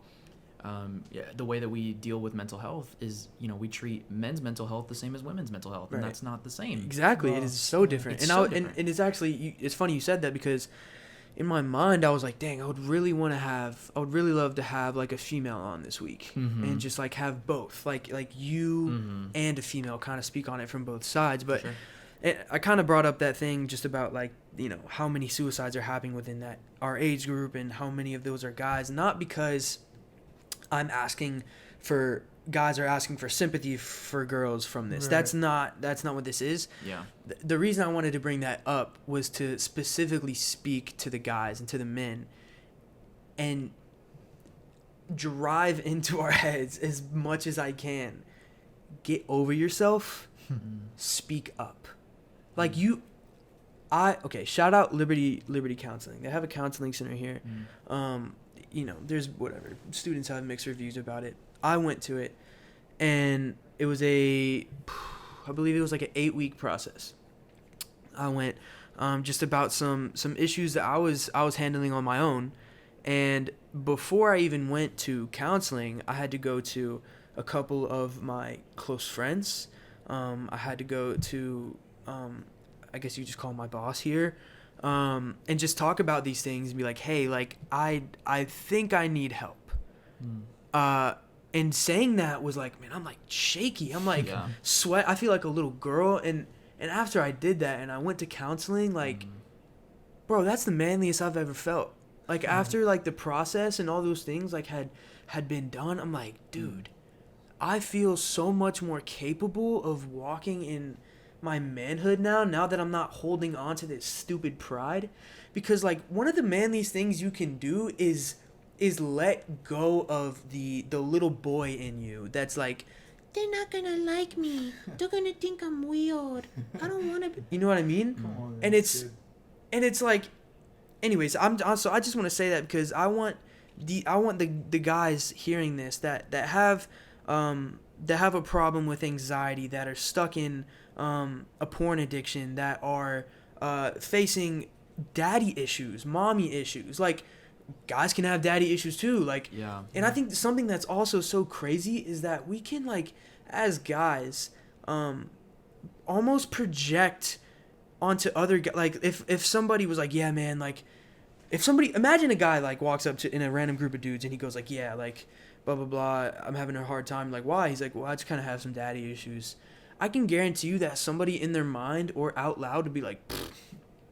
the way that we deal with mental health is we treat men's mental health the same as women's mental health, and that's not the same. Exactly. It is so different. It's so different. And it's actually, it's funny you said that, because in my mind I was like, dang, I would really love to have like a female on this week, and just like have both, like you and a female, kind of speak on it from both sides. But I kind of brought up that thing just about like, you know, how many suicides are happening within that our age group and how many of those are guys, not because guys are asking for sympathy for girls from this. Right. That's not what this is. Yeah. The reason I wanted to bring that up was to specifically speak to the guys and to the men and drive into our heads as much as I can. Get over yourself. Speak up. Like shout out Liberty Counseling. They have a counseling center here. You know, there's whatever. Students have mixed reviews about it. I went to it, and it was I believe it was like an 8-week process. I went just about some issues that I was handling on my own, and before I even went to counseling, I had to go to a couple of my close friends. I had to go to I guess you just call my boss here, and just talk about these things and be like, hey, like I think I need help. And saying that was like, man, I'm like shaky. I'm like sweat. I feel like a little girl. And after I did that and I went to counseling, like, bro, that's the manliest I've ever felt. Like after like the process and all those things like had been done, I'm like, dude, I feel so much more capable of walking in my manhood now that I'm not holding on to this stupid pride. Because like one of the manliest things you can do is let go of the little boy in you that's like, they're not gonna like me, they're gonna think I'm weird, I don't want to be, you know what I mean? And it's like, anyways, I just want to say that because I want the guys hearing this that have a problem with anxiety, that are stuck in a porn addiction, that are facing daddy issues, mommy issues. Like, guys can have daddy issues too. Like, and I think something that's also so crazy is that we can, like, as guys, almost project onto other guys. Like, if somebody was like, yeah, man, like, if somebody, imagine a guy like walks up to in a random group of dudes and he goes like, yeah, like, blah blah blah, I'm having a hard time. Like, why? He's like, well, I just kind of have some daddy issues. I can guarantee you that somebody in their mind or out loud would be like,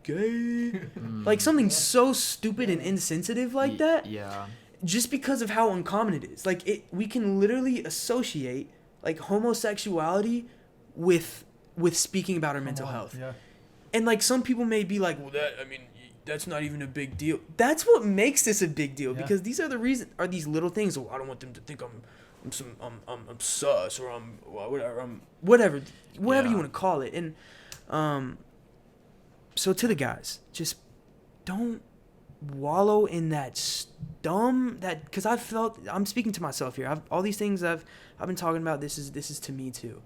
gay. Like something so stupid and insensitive like that. Yeah. Just because of how uncommon it is. Like, we can literally associate like homosexuality with speaking about our mental health. Yeah. And like some people may be like, well, that's not even a big deal. That's what makes this a big deal, because these are these little things. Oh, I don't want them to think I'm sus, or I'm whatever you want to call it. And so to the guys, just don't wallow in that because I'm speaking to myself here. All these things I've been talking about, this is to me too.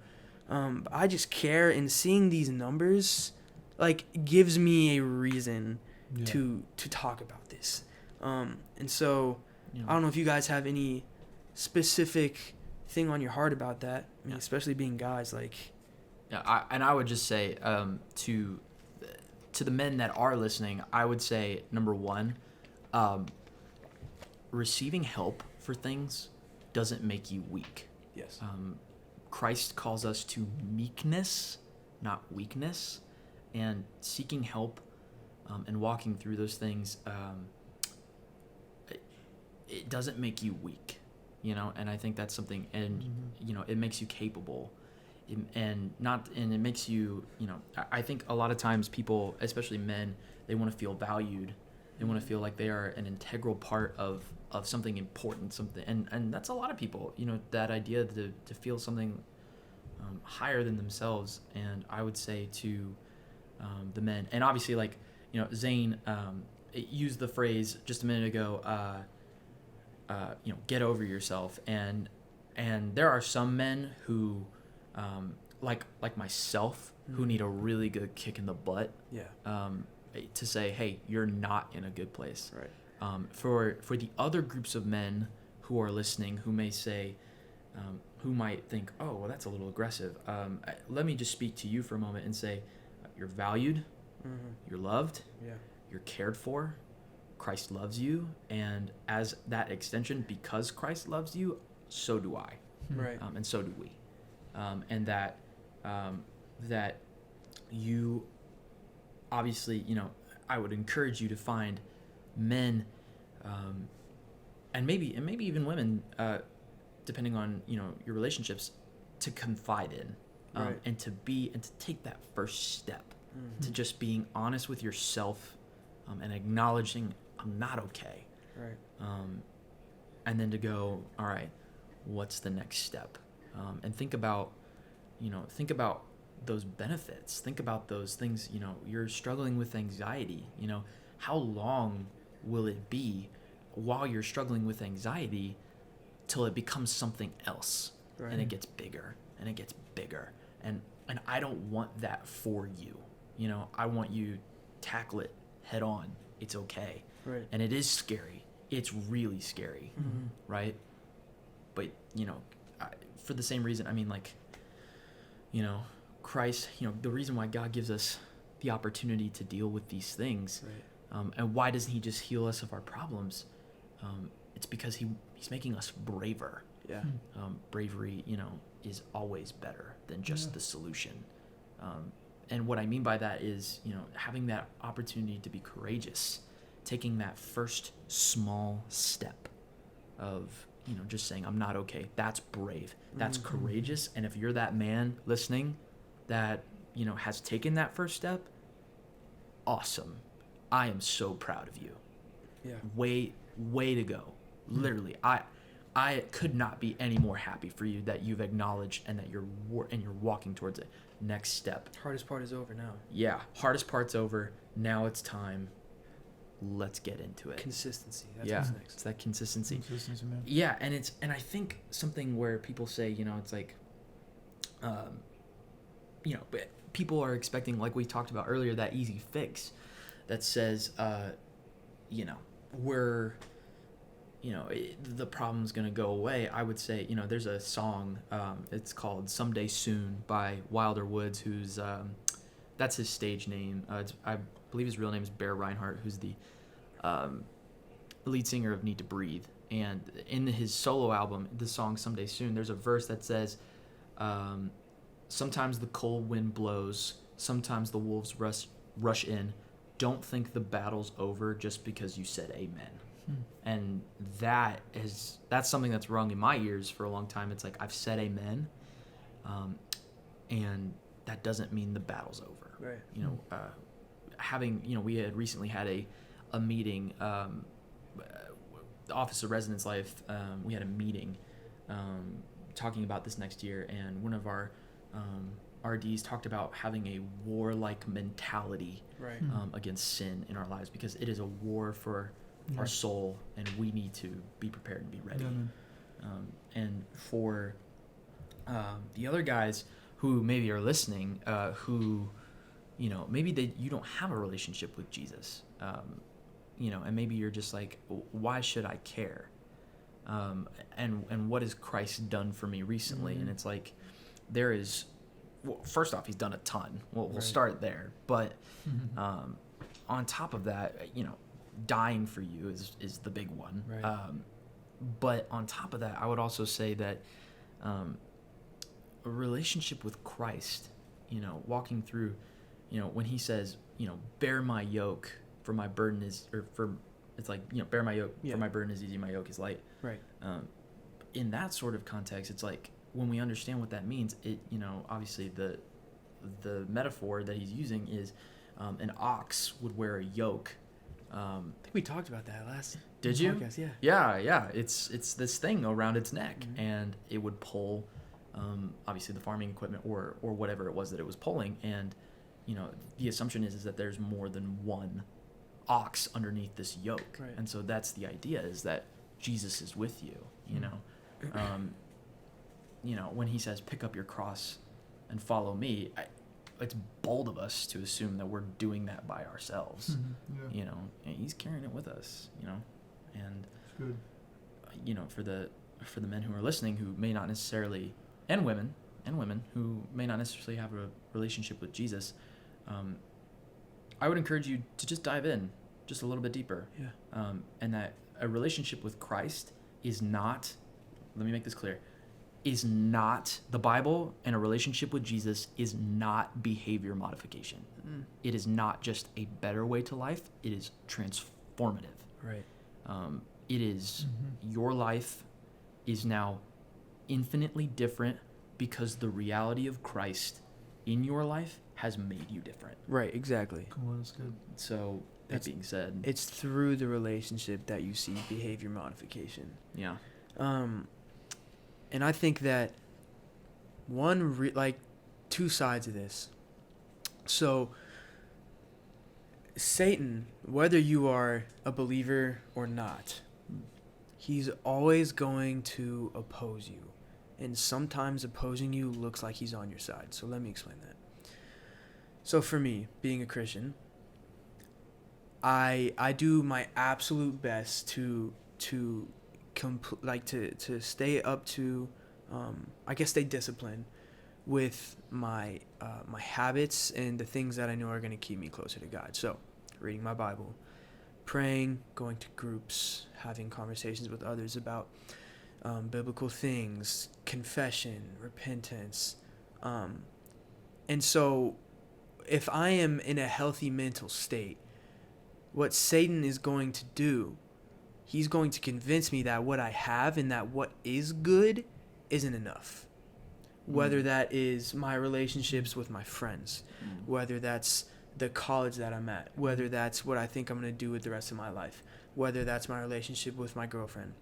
I just care, and seeing these numbers like gives me a reason to talk about this. And so I don't know if you guys have any specific thing on your heart about that. I mean, especially being guys, like. Yeah, I would just say to the men that are listening, I would say, number one, receiving help for things doesn't make you weak. Yes. Christ calls us to meekness, not weakness, and seeking help and walking through those things, it doesn't make you weak, and I think that's something, and it makes you capable. And it makes you, I think a lot of times people, especially men, they want to feel valued. They want to feel like they are an integral part of something important, and that's a lot of people, that idea to feel something higher than themselves. And I would say to the men, and obviously, like, Zhane used the phrase just a minute ago, get over yourself. And there are some men who, like myself, who need a really good kick in the butt. Yeah. To say, hey, you're not in a good place. Right. For the other groups of men who are listening, who may say, who might think, oh, well, that's a little aggressive. Let me just speak to you for a moment and say, you're valued, you're loved, you're cared for, Christ loves you, and as that extension, because Christ loves you, so do I, Right. and so do we, and that that you obviously, I would encourage you to find men, and maybe even women, depending on your relationships, to confide in, Right. and to take that first step Mm-hmm. to just being honest with yourself, and acknowledging I'm not okay, Right. and then to go, all right, what's the next step, and think about those benefits. Think about those things. You're struggling with anxiety. How long will it be while you're struggling with anxiety till it becomes something else, Right. and it gets bigger and it gets bigger, and I don't want that for you. I want you tackle it head on. It's okay. Right. And it is scary. It's really scary, Mm-hmm. right? But for the same reason, Christ, the reason why God gives us the opportunity to deal with these things, Right. and why doesn't he just heal us of our problems? It's because he's making us braver. Yeah. Bravery, is always better than just Yeah. the solution. And what I mean by that is, having that opportunity to be courageous, taking that first small step of, just saying, I'm not okay. That's brave. That's Mhm. courageous. And if you're that man listening that, has taken that first step, awesome. I am so proud of you. Yeah. Way to go. Literally, I could not be any more happy for you that you've acknowledged and that you're walking towards it. Next step. Hardest part is over now. Yeah, hardest part's over. Now it's time. Let's get into it. Consistency. That's Yeah, what's next. it's that consistency. Consistency, man. Yeah, and I think something where people say, it's like, but people are expecting, like we talked about earlier, that easy fix that says, the problem's going to go away. I would say, there's a song, it's called Someday Soon by Wilder Woods, who's, that's his stage name. I believe his real name is Bear Reinhardt, who's the lead singer of Need to Breathe. And in his solo album, the song Someday Soon, there's a verse that says, sometimes the cold wind blows, sometimes the wolves rush in. Don't think the battle's over just because you said amen. And that's something that's rung in my ears for a long time. It's like, I've said amen, and that doesn't mean the battle's over. Right. We had recently had a meeting, the Office of Residence Life, we had a meeting talking about this next year, and one of our RDs talked about having a warlike mentality Right. against sin in our lives, because it is a war for our soul, and we need to be prepared and be ready. Yeah, man. And for the other guys who maybe are listening, who maybe you don't have a relationship with Jesus, and maybe you're just like, why should I care? And what has Christ done for me recently? Mm-hmm. And it's like, there is, well, first off, he's done a ton. We'll Right. start there, but on top of that, dying for you is the big one. Right. But on top of that, I would also say that a relationship with Christ, walking through, when he says, bear my yoke, for my burden is, bear my yoke, Yeah. for my burden is easy, my yoke is light. Right. In that sort of context, it's like, when we understand what that means, it, obviously the metaphor that he's using is an ox would wear a yoke. I think we talked about that last. Did you? Podcast, yeah. Yeah. It's this thing around its neck, Mhm. and it would pull, obviously the farming equipment or whatever it was that it was pulling, and the assumption is that there's more than one ox underneath this yoke, Right. and so that's the idea, is that Jesus is with you. When he says pick up your cross and follow me, it's bold of us to assume that we're doing that by ourselves. Yeah. And he's carrying it with us, and It's good. For the men who are listening, who may not necessarily, and women who may not necessarily have a relationship with Jesus, I would encourage you to just dive in. just a little bit deeper. Yeah. And that a relationship with Christ is not, let me make this clear, is not the Bible, and a relationship with Jesus is not behavior modification. It is not just a better way to life. It is transformative. Right. It is your life is now infinitely different because the reality of Christ in your life has made you different. Right, exactly. Cool, that's good. So that being said, It's through the relationship that you see behavior modification. yeah. And I think that two sides of this. So Satan, whether you are a believer or not, he's always going to oppose you. And sometimes opposing you looks like he's on your side. So let me explain that. So for me, being a Christian, I do my absolute best to stay up to, stay disciplined with my habits and the things that I know are going to keep me closer to God. So, reading my Bible, praying, going to groups, having conversations with others about biblical things, confession, repentance. And so, if I am in a healthy mental state, what Satan is going to do, he's going to convince me that what I have and that what is good isn't enough. Whether that is my relationships with my friends, whether that's the college that I'm at, whether that's what I think I'm going to do with the rest of my life, whether that's my relationship with my girlfriend,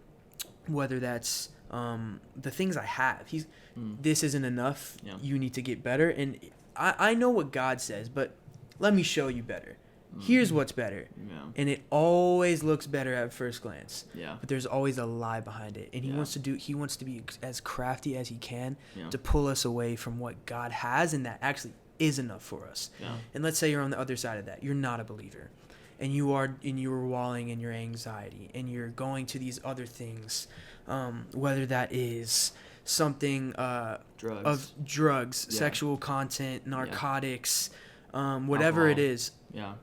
whether that's the things I have. This isn't enough. Yeah. You need to get better. And I know what God says, but let me show you better. Here's what's better. Yeah. And it always looks better at first glance. Yeah. But there's always a lie behind it. And he wants to be as crafty as he can to pull us away from what God has and that actually is enough for us. Yeah. And let's say you're on the other side of that. You're not a believer. And you're walling in your anxiety and you're going to these other things, whether that is something drugs, sexual content, narcotics, whatever alcohol. It is. Yeah.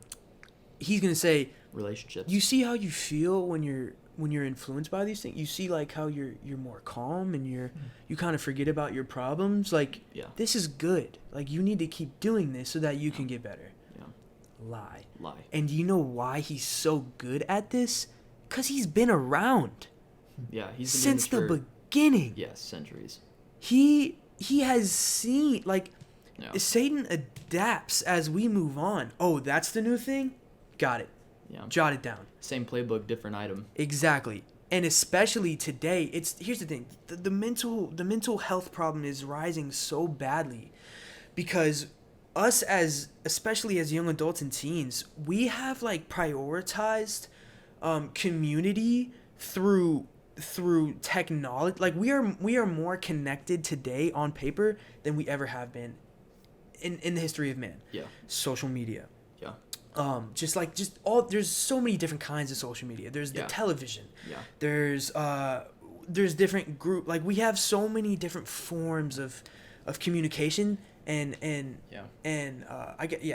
He's gonna say relationships. You see how you feel when you're influenced by these things. You see like how you're more calm and you kind of forget about your problems. Like this is good. Like you need to keep doing this so that you can get better. Yeah. Lie. And do you know why he's so good at this? 'Cause he's been around. Yeah, he's been since the beginning. Yes, centuries. He has seen Satan adapts as we move on. Oh, that's the new thing? Got it. Yeah. Jot it down. Same playbook, different item. Exactly. And especially today, here's the thing. The mental health problem is rising so badly because us especially as young adults and teens, we have prioritized community through technology. Like we are more connected today on paper than we ever have been in the history of man. Yeah. Social media. Yeah. There's so many different kinds of social media. There's the television. Yeah. There's different we have so many different forms of communication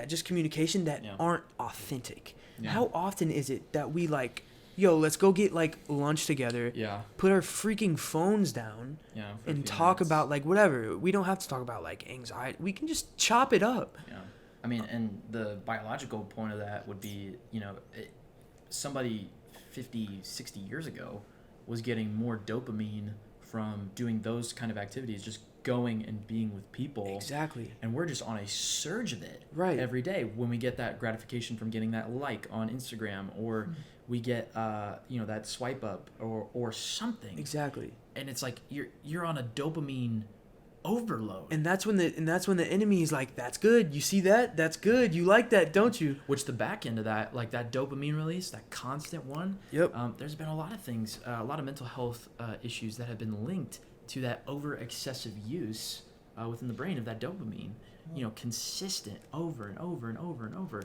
just communication that aren't authentic. Yeah. How often is it that we let's go get lunch together. Yeah. Put our freaking phones down. Yeah. And talk about whatever. We don't have to talk about anxiety. We can just chop it up. Yeah. I mean, and the biological point of that would be, somebody 50, 60 years ago was getting more dopamine from doing those kind of activities, just going and being with people. Exactly. And we're just on a surge of it every day when we get that gratification from getting that like on Instagram or we get that swipe up or something. Exactly. And it's you're on a dopamine overload. And that's when the enemy is that's good. You see that? That's good. You like that, don't you? Which the back end of that, that dopamine release, that constant one. Yep. There's been a lot of things, a lot of mental health issues that have been linked to that over excessive use within the brain of that dopamine. Consistent over and over and over and over.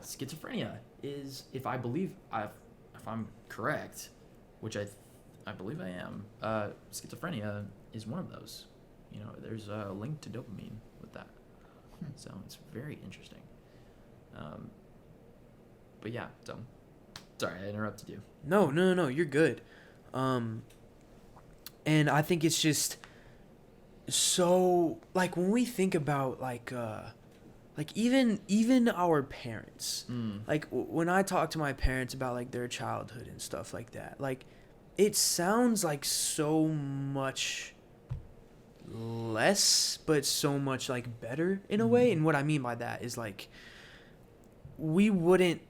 Schizophrenia is, if I'm correct, which I believe I am, schizophrenia is one of those. There's a link to dopamine with that. So it's very interesting. But yeah, so Sorry, I interrupted you. No, you're good. And I think it's just so, like, when we think about, like even our parents, like, when I talk to my parents about, like, their childhood and stuff like that, like, it sounds like so much less, but so much, like, better in a way. And what I mean by that is, like, we wouldn't,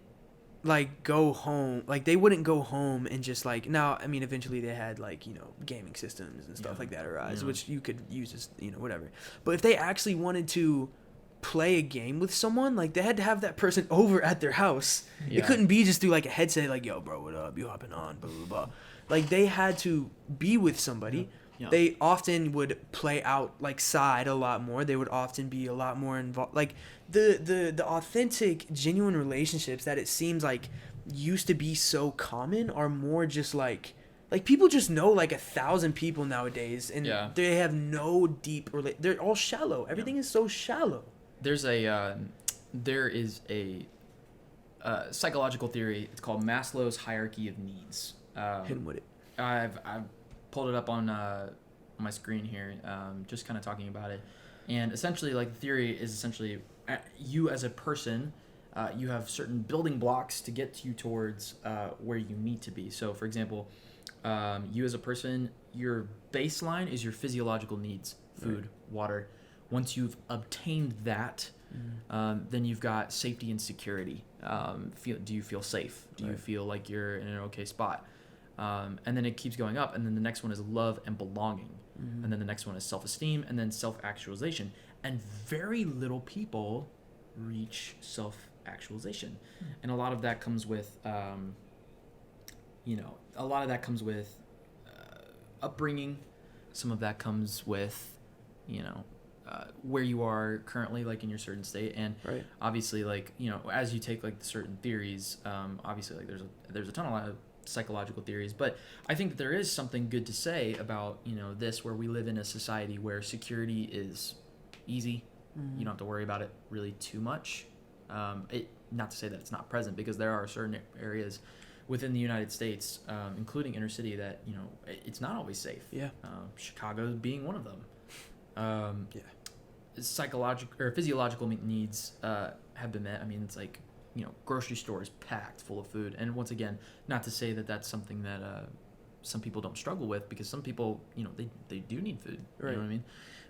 like, go home, like, they wouldn't go home and just, like, now, I mean, eventually they had, like, you know, gaming systems and stuff like that arise, which you could use as, you know, whatever. But if they actually wanted to play a game with someone, like, they had to have that person over at their house. It couldn't be just through, like, a headset, like, yo, bro, what up, you hopping on, blah blah blah. Like, they had to be with somebody. They often would play out, like, side a lot more. They would often be a lot more involved. Like, the authentic, genuine relationships that it seems like used to be so common are more just like people just know, like, 1,000 people nowadays, and they have no deep they're all shallow. Everything is so shallow. There is a psychological theory. It's called Maslow's hierarchy of needs. Hit him with it. I've pulled it up on my screen here, just kind of talking about it. And essentially, like, the theory is essentially you as a person, you have certain building blocks to get you towards where you need to be. So, for example, you as a person, your baseline is your physiological needs: food, water. Once you've obtained that, then you've got safety and security. Do you feel safe? Do you feel like you're in an okay spot? And then it keeps going up, and then the next one is love and belonging, and then the next one is self-esteem, and then self-actualization. And very little people reach self-actualization, and a lot of that comes with, upbringing. Some of that comes with, where you are currently, like, in your certain state, and obviously, like, as you take, like, certain theories, obviously, like, there's a ton of psychological theories, but I think that there is something good to say about this, where we live in a society where security is easy. You don't have to worry about it really too much. Not to say that it's not present, because there are certain areas within the United States, including inner city, that it's not always safe. Chicago being one of them. Psychological or physiological needs have been met. I mean, it's like, grocery stores packed full of food. And once again, not to say that that's something that some people don't struggle with, because some people, they do need food. You know what I mean?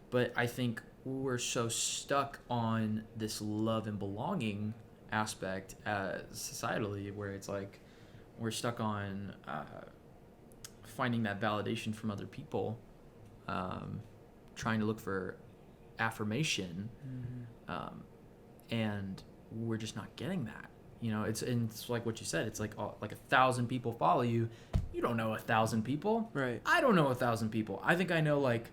But I think we're so stuck on this love and belonging aspect societally, where it's like we're stuck on finding that validation from other people, trying to look for affirmation, and we're just not getting that. It's like what you said. It's like 1,000 people follow you. You don't know 1,000 people. Right. I don't know 1,000 people. I think I know, like,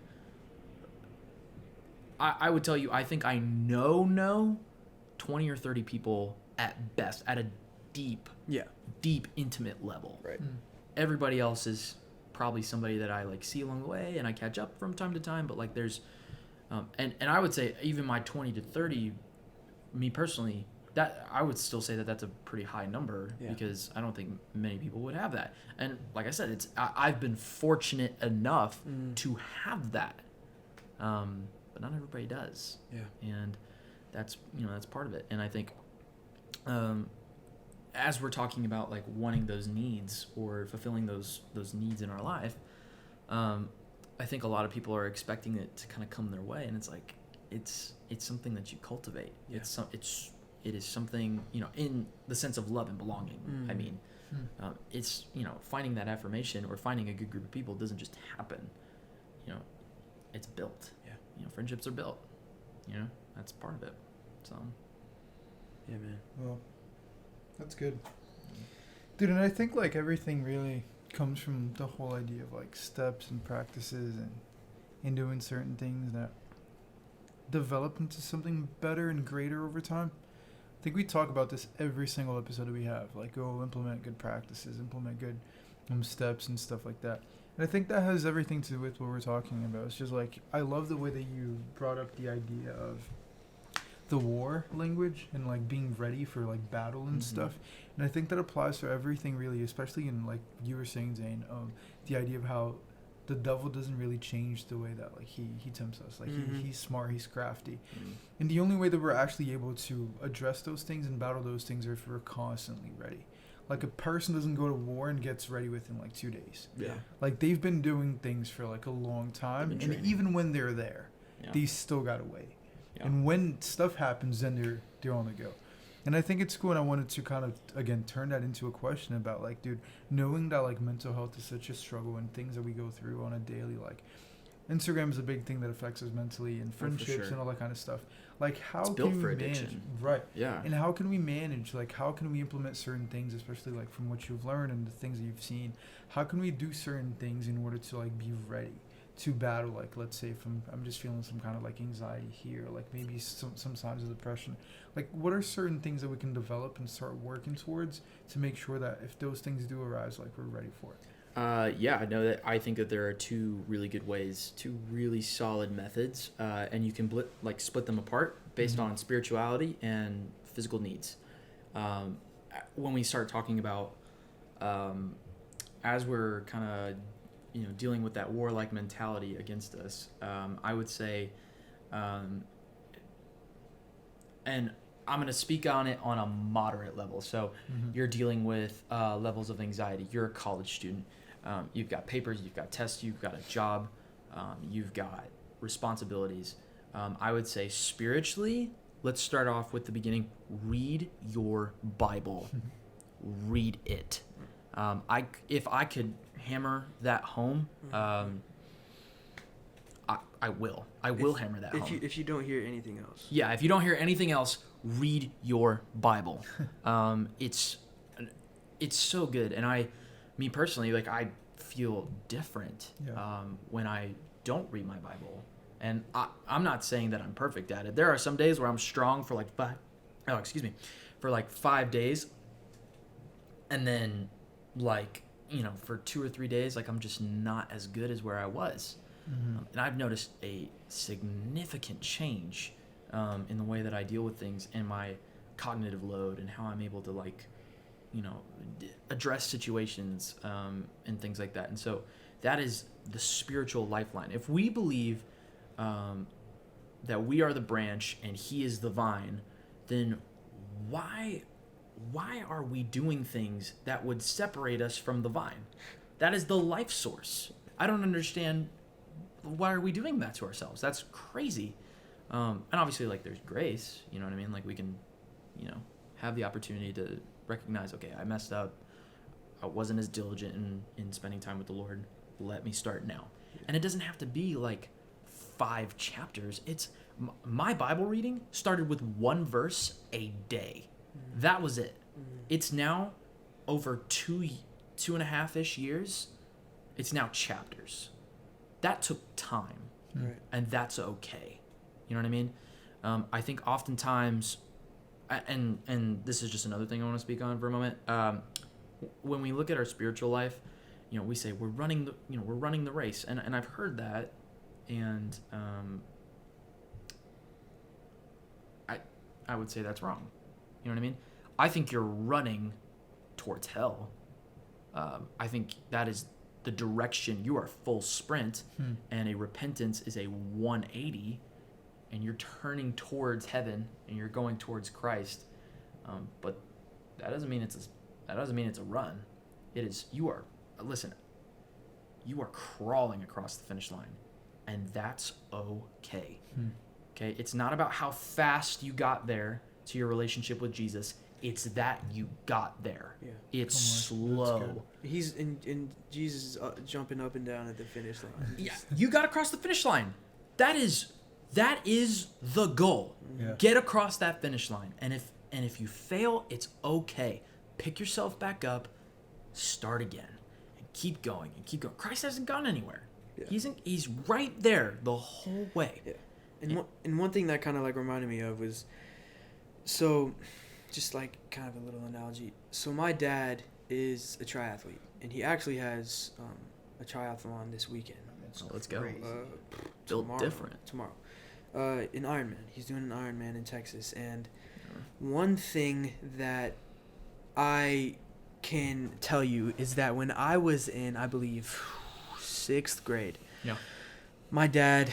I would tell you, I think I know 20 or 30 people at best, at a deep, intimate level. Right. Everybody else is probably somebody that I, like, see along the way, and I catch up from time to time. But, like, there's, and I would say even my 20 to 30, me personally, that I would still say that that's a pretty high number, because I don't think many people would have that. And like I said, I've been fortunate enough to have that, but not everybody does. And that's part of it. And I think, as we're talking about, like, wanting those needs or fulfilling those needs in our life, I think a lot of people are expecting it to kind of come their way, and it's like it's something that you cultivate. It is something, in the sense of love and belonging. I mean, it's, finding that affirmation or finding a good group of people doesn't just happen. It's built. Friendships are built. That's part of it. So. Yeah, man. Well, that's good. Dude, and I think, like, everything really comes from the whole idea of, like, steps and practices and doing certain things that develop into something better and greater over time. I think we talk about this every single episode that we have. Like, implement good practices, implement good steps and stuff like that. And I think that has everything to do with what we're talking about. It's just, like, I love the way that you brought up the idea of the war language and like being ready for like battle and stuff. And I think that applies to everything really, especially in like you were saying, Zane, the idea of how the devil doesn't really change the way that like he tempts us. Like he's smart, he's crafty. And the only way that we're actually able to address those things and battle those things are if we're constantly ready. Like a person doesn't go to war and gets ready within like 2 days. Yeah. Like they've been doing things for like a long time, and training. even when they're there, Yeah. they still gotta wait. Yeah. And when stuff happens, then they're on the go. And I think it's cool, and I wanted to kind of again turn that into a question about like, dude, knowing that like mental health is such a struggle and things that we go through on a daily, like Instagram is a big thing that affects us mentally and friendships sure. and all that kind of stuff. Like how It's can built we for manage? addiction. Right. Yeah. And how can we manage, like how can we implement certain things, especially like from what you've learned and the things that you've seen? How can we do certain things in order to like be ready to battle, like let's say if I'm just feeling some kind of like anxiety here, like maybe some signs of depression. Like what are certain things that we can develop and start working towards to make sure that if those things do arise, like we're ready for it? Yeah, I know that. I think that there are two really good ways, two really solid methods, and you can split them apart based on spirituality and physical needs. When we start talking about, as we're kind of, dealing with that warlike mentality against us, I would say, and I'm going to speak on it on a moderate level. So you're dealing with levels of anxiety. You're a college student. You've got papers, you've got tests, you've got a job, you've got responsibilities. I would say spiritually, let's start off with the beginning. Read your Bible. Read it. If I could hammer that home, I will. I will hammer that home. If you don't hear anything else. Yeah, if you don't hear anything else, read your Bible. It's so good, and me personally, like I feel different when I don't read my Bible, and I'm not saying that I'm perfect at it. There are some days where I'm strong for like 5 days, and then for 2 or 3 days, like I'm just not as good as where I was. And I've noticed a significant change in the way that I deal with things and my cognitive load and how I'm able to address situations and things like that. And so that is the spiritual lifeline. If we believe that we are the branch and he is the vine, then why are we doing things that would separate us from the vine? That is the life source. I don't understand, why are we doing that to ourselves? That's crazy. And obviously, like, there's grace, you know what I mean? Like, we can, have the opportunity to recognize, okay, I messed up. I wasn't as diligent in spending time with the Lord. Let me start now. And it doesn't have to be like 5 chapters. It's my Bible reading started with 1 verse a day. That was it. It's now over 2.5-ish years. It's now chapters. That took time. Right. And that's okay. You know what I mean? I think oftentimes, and this is just another thing I want to speak on for a moment. When we look at our spiritual life, we say we're running the race, and I've heard that, and I would say that's wrong. You know what I mean? I think you're running towards hell. I think that is the direction. You are full sprint, and a repentance is a 180, and you're turning towards heaven, and you're going towards Christ. But that doesn't mean it's a run. It is you are crawling across the finish line, and that's okay. Okay, it's not about how fast you got there to your relationship with Jesus. It's that you got there. Yeah. It's slow. He's in Jesus is jumping up and down at the finish line. Yeah, you got across the finish line. That is the goal. Yeah. Get across that finish line. And if you fail, it's okay. Pick yourself back up, start again, and keep going and keep going. Christ hasn't gone anywhere. Yeah. He's right there the whole way. Yeah. And one thing that kind of like reminded me of was, so just like kind of a little analogy. So my dad is a triathlete, and he actually has a triathlon this weekend. So let's go. Tomorrow. an Ironman. He's doing an Ironman in Texas, and one thing that I can tell you is that when I was in, I believe, 6th grade, my dad,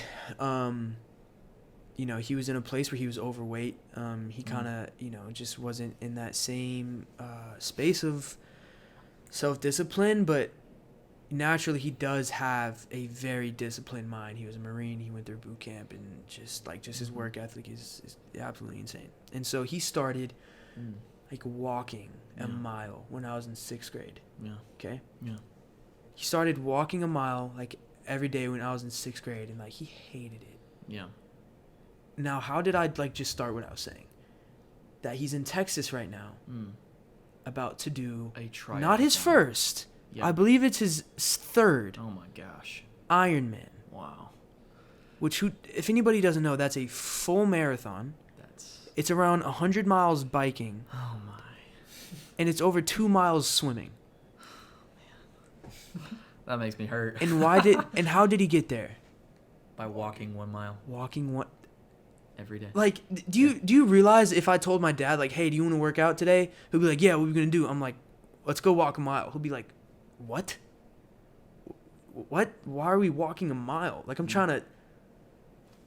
he was in a place where he was overweight. He kind of, just wasn't in that same space of self-discipline, but naturally he does have a very disciplined mind. He was a Marine. He went through boot camp, and just his work ethic is absolutely insane. And so he started walking a mile when I was in 6th grade. Yeah. Okay. Yeah. He started walking a mile every day when I was in 6th grade, and he hated it. Yeah. Now, how did I just start what I was saying? That he's in Texas right now, about to do not his first. Yeah. I believe it's his 3rd. Oh my gosh. Ironman. Wow. Which, if anybody doesn't know, that's a full marathon. It's around 100 miles biking. Oh my. And it's over 2 miles swimming. That makes me hurt. And how did he get there? By walking 1 mile. Walking one every day. Do you realize if I told my dad hey, do you want to work out today? He'll be like, yeah, what are we gonna do? I'm like, let's go walk a mile. He'll be like, what? What? Why are we walking a mile? I'm trying to.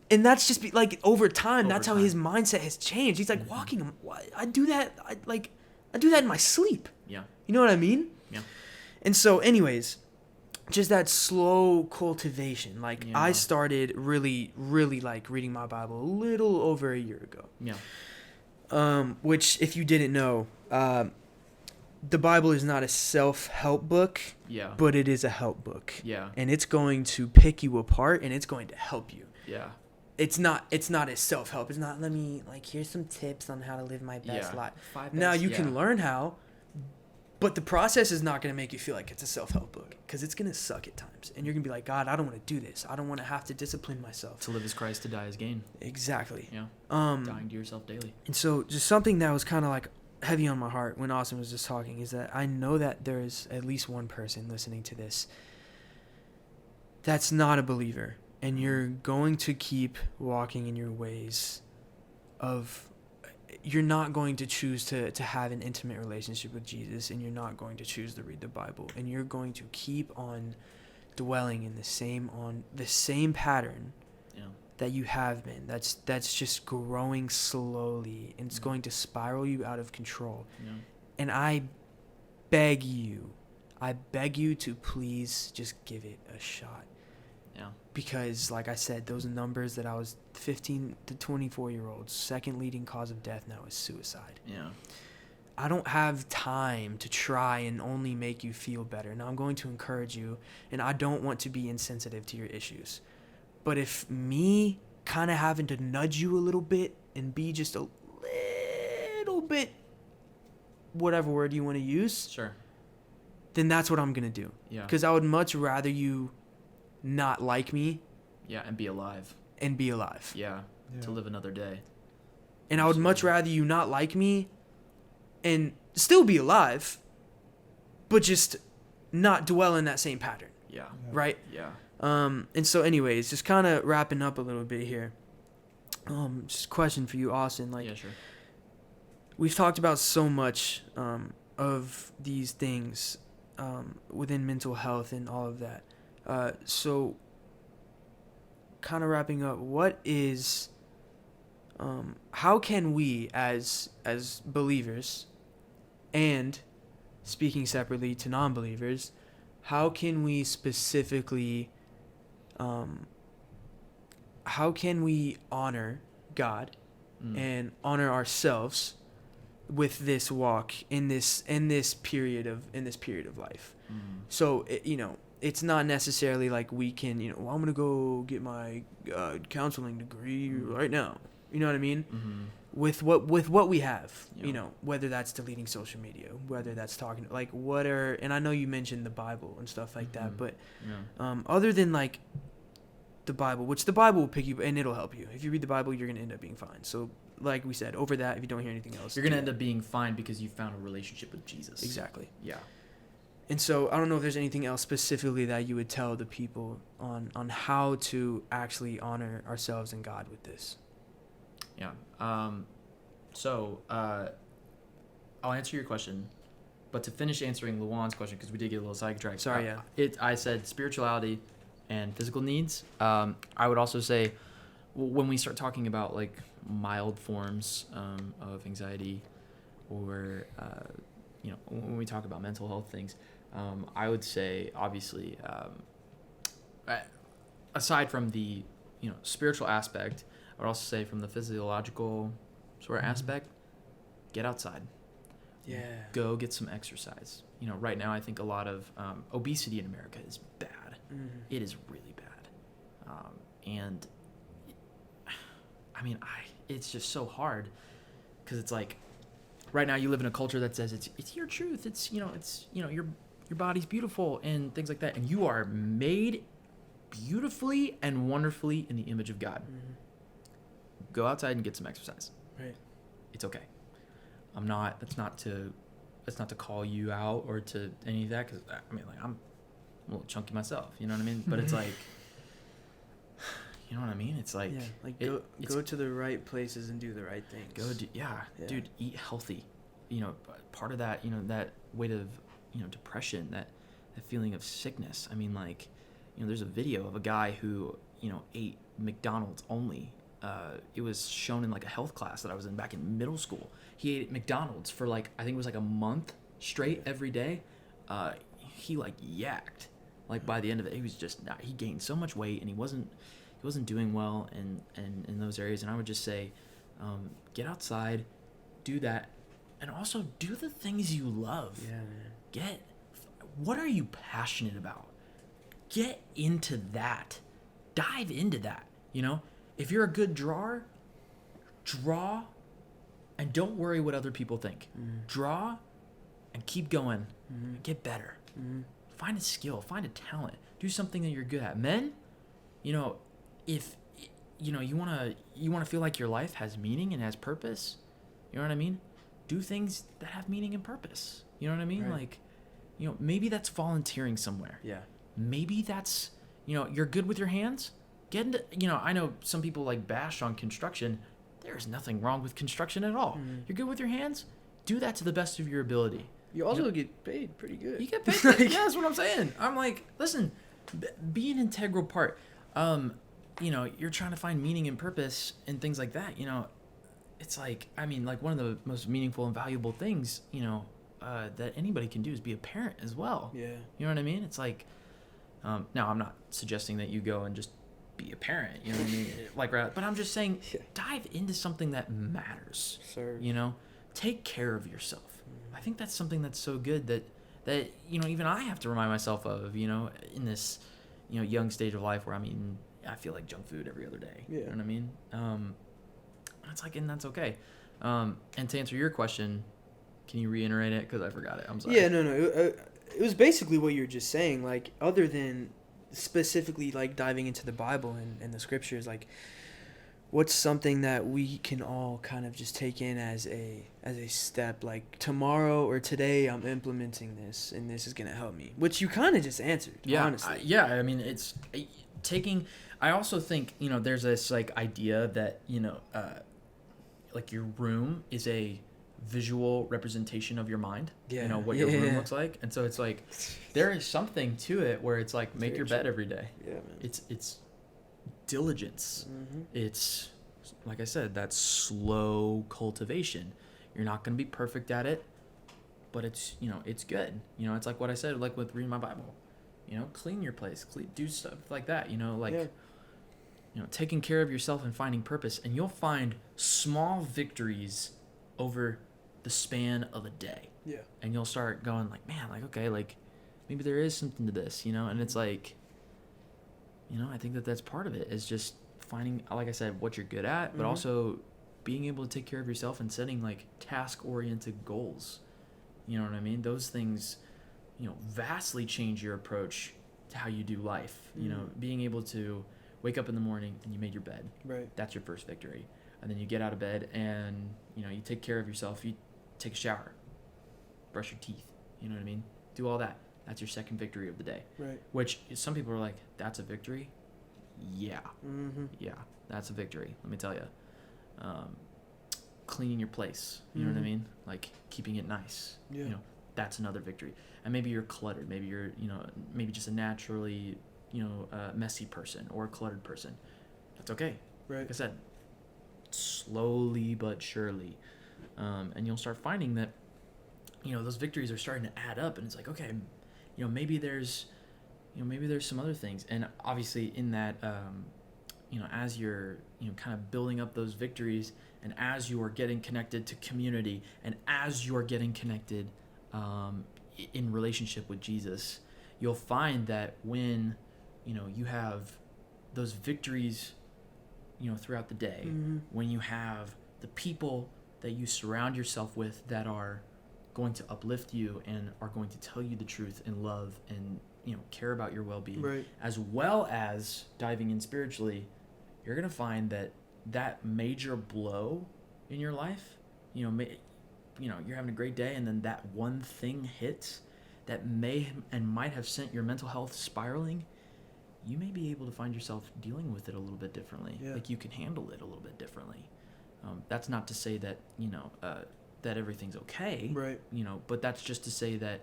And that's just over time. That's how his mindset has changed. He's walking. I do that. I do that in my sleep. Yeah. You know what I mean? Yeah. And so, anyways, just that slow cultivation. I started really, really reading my Bible a little over a year ago. Yeah. Which, if you didn't know, the Bible is not a self-help book. Yeah. But it is a help book. Yeah. And it's going to pick you apart, and it's going to help you. Yeah. It's not a self-help. It's not, let me, here's some tips on how to live my best life. Now, you can learn how, but the process is not going to make you feel like it's a self-help book, because it's going to suck at times. And you're going to be like, God, I don't want to do this. I don't want to have to discipline myself. To live as Christ, to die as gain. Exactly. Yeah. Dying to yourself daily. And so just something that was kind of heavy on my heart when Austin was just talking is that I know that there is at least one person listening to this that's not a believer. And you're going to keep walking in your ways of, you're not going to choose to have an intimate relationship with Jesus, and you're not going to choose to read the Bible, and you're going to keep on dwelling in the same pattern that you have been. That's just growing slowly, and it's going to spiral you out of control. Yeah. And I beg you to please just give it a shot. Yeah. Because, like I said, those numbers that I was 15 to 24-year-olds, second leading cause of death now is suicide. Yeah. I don't have time to try and only make you feel better. Now, I'm going to encourage you, and I don't want to be insensitive to your issues. But if me kind of having to nudge you a little bit and be just a little bit, whatever word you want to use, sure, then that's what I'm going to do. Yeah. Because I would much rather you not like me. Yeah, and be alive. Yeah. To live another day. And I would much rather you not like me and still be alive, but just not dwell in that same pattern. Yeah. Right? Yeah. And so anyways, just kind of wrapping up a little bit here. Just a question for you, Austin. Yeah, sure. We've talked about so much of these things within mental health and all of that. So kind of wrapping up, what is how can we as believers, and speaking separately to non-believers, how can we specifically how can we honor God and honor ourselves with this walk in this period of life? So it's not necessarily we can I'm gonna go get my counseling degree right now. You know what I mean? Mm-hmm. With what we have, whether that's deleting social media, whether that's talking and I know you mentioned the Bible and stuff like that, but other than the Bible, which the Bible will pick you and it'll help you. If you read the Bible, you're gonna end up being fine. So like we said, over that, if you don't hear anything else, you're gonna end up being fine because you found a relationship with Jesus. Exactly. Yeah. And so I don't know if there's anything else specifically that you would tell the people on how to actually honor ourselves and God with this. Yeah. So I'll answer your question, but to finish answering Luan's question, because we did get a little sidetracked. Sorry, yeah. I said spirituality and physical needs. I would also say when we start talking about like mild forms of anxiety, or when we talk about mental health things, I would say obviously aside from the spiritual aspect, I would also say from the physiological sort of aspect, get outside. Yeah. Go get some exercise. Right now I think a lot of obesity in America is bad. Mm-hmm. It is really bad. And I mean, it's just so hard because it's like right now you live in a culture that says it's your truth. It's your body's beautiful and things like that, and you are made beautifully and wonderfully in the image of God. Mm-hmm. Go outside and get some exercise. Right. It's okay. That's not to call you out or to any of that, because I mean, like, I'm a little chunky myself, you know what I mean? But it's like, you know what I mean? It's like, yeah, like go to the right places and do the right things. Dude, eat healthy. Part of that, that weight of, depression, that feeling of sickness. I mean, like, there's a video of a guy who, ate McDonald's only. It was shown in like a health class that I was in back in middle school. He ate McDonald's for like, I think it was like a month straight every day. He like yacked. Like by the end of it, he was just he gained so much weight, and he wasn't doing well in those areas. And I would just say, get outside, do that, and also do the things you love. Yeah, man. What are you passionate about? Get into that. Dive into that. If you're a good drawer, draw, and don't worry what other people think. Mm-hmm. Draw, and keep going. Mm-hmm. And get better. Mm-hmm. Find a skill. Find a talent. Do something that you're good at. Men, if you wanna feel like your life has meaning and has purpose, you know what I mean? Do things that have meaning and purpose. You know what I mean? Right. Like, maybe that's volunteering somewhere. Yeah. Maybe that's you're good with your hands. Get into, I know some people like bash on construction. There's nothing wrong with construction at all. Mm-hmm. You're good with your hands. Do that to the best of your ability. You also get paid pretty good. You get paid. Yeah, that's what I'm saying. I'm like, listen, be an integral part. You're trying to find meaning and purpose and things like that. It's like, I mean, like one of the most meaningful and valuable things, that anybody can do is be a parent as well. Yeah. You know what I mean? It's like, now I'm not suggesting that you go and just be a parent, you know what I mean? Like, but I'm just saying, dive into something that matters. Sir. Take care of yourself. I think that's something that's so good that even I have to remind myself of, in this, young stage of life where I feel like junk food every other day. Yeah. You know what I mean? It's like, and that's okay. And to answer your question, can you reiterate it? Because I forgot it. I'm sorry. Yeah, no. It was basically what you were just saying. Like, other than specifically like diving into the Bible and the scriptures, like, what's something that we can all kind of just take in as a step, like tomorrow or today I'm implementing this and this is gonna help me, which you kind of just answered. Yeah, honestly. I mean, it's taking. I also think there's this like idea that like your room is a visual representation of your mind. Yeah. What your room looks like, and so it's like there is something to it where it's like make your bed every day. Yeah, man. It's diligence. Mm-hmm. It's like I said, that slow cultivation. You're not going to be perfect at it, but it's it's good. It's like what I said, like with reading my Bible. Clean your place, do stuff like that. Taking care of yourself and finding purpose, and you'll find small victories over the span of a day. Yeah. And you'll start going like, man, like, okay, like maybe there is something to this, and it's like, I think that's part of it, is just finding, like I said, what you're good at, but also being able to take care of yourself and setting like task-oriented goals. You know what I mean? Those things, vastly change your approach to how you do life. Being able to wake up in the morning and you made your bed. Right. That's your first victory. And then you get out of bed and, you take care of yourself. You take a shower, brush your teeth. You know what I mean? Do all that. That's your second victory of the day. Right. Which some people are like, that's a victory? Yeah. Mm-hmm. Yeah, that's a victory. Let me tell you. Cleaning your place. You know what I Mhm. mean? Like keeping it nice. Yeah. You know, that's another victory. And maybe you're cluttered. Maybe you're, maybe just a naturally, messy person or a cluttered person. That's okay. Right. Like I said, slowly but surely. And you'll start finding that, those victories are starting to add up, and it's like, okay, maybe there's some other things. And obviously in that, as you're, kind of building up those victories, and as you are getting connected to community, and as you are getting connected in relationship with Jesus, you'll find that when, you have those victories, throughout the day, Mm-hmm. when you have the people that you surround yourself with that are going to uplift you and are going to tell you the truth in love and, care about your well-being, Right. as well as diving in spiritually, you're going to find that major blow in your life, you're having a great day, and then that one thing hits that may and might have sent your mental health spiraling. You may be able to find yourself dealing with it a little bit differently. Yeah. Like you can handle it a little bit differently. That's not to say that, that everything's okay. Right. But that's just to say that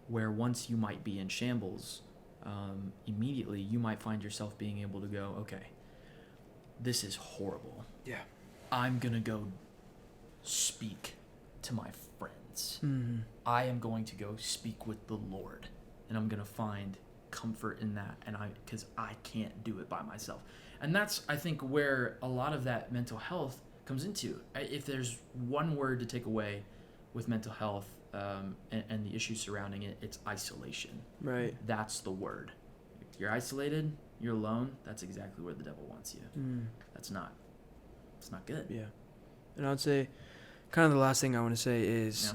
where once you might be in shambles, immediately you might find yourself being able to go, okay, this is horrible. Yeah. I'm going to go speak to my friends. Mm-hmm. I am going to go speak with the Lord, and I'm going to find comfort in that, because I can't do it by myself. And that's, I think, where a lot of that mental health comes into. If there's one word to take away with mental health and the issues surrounding it, it's isolation. Right. That's the word. You're isolated, you're alone, that's exactly where the devil wants you. Mm. It's not good. Yeah. And I would say kind of the last thing I want to say is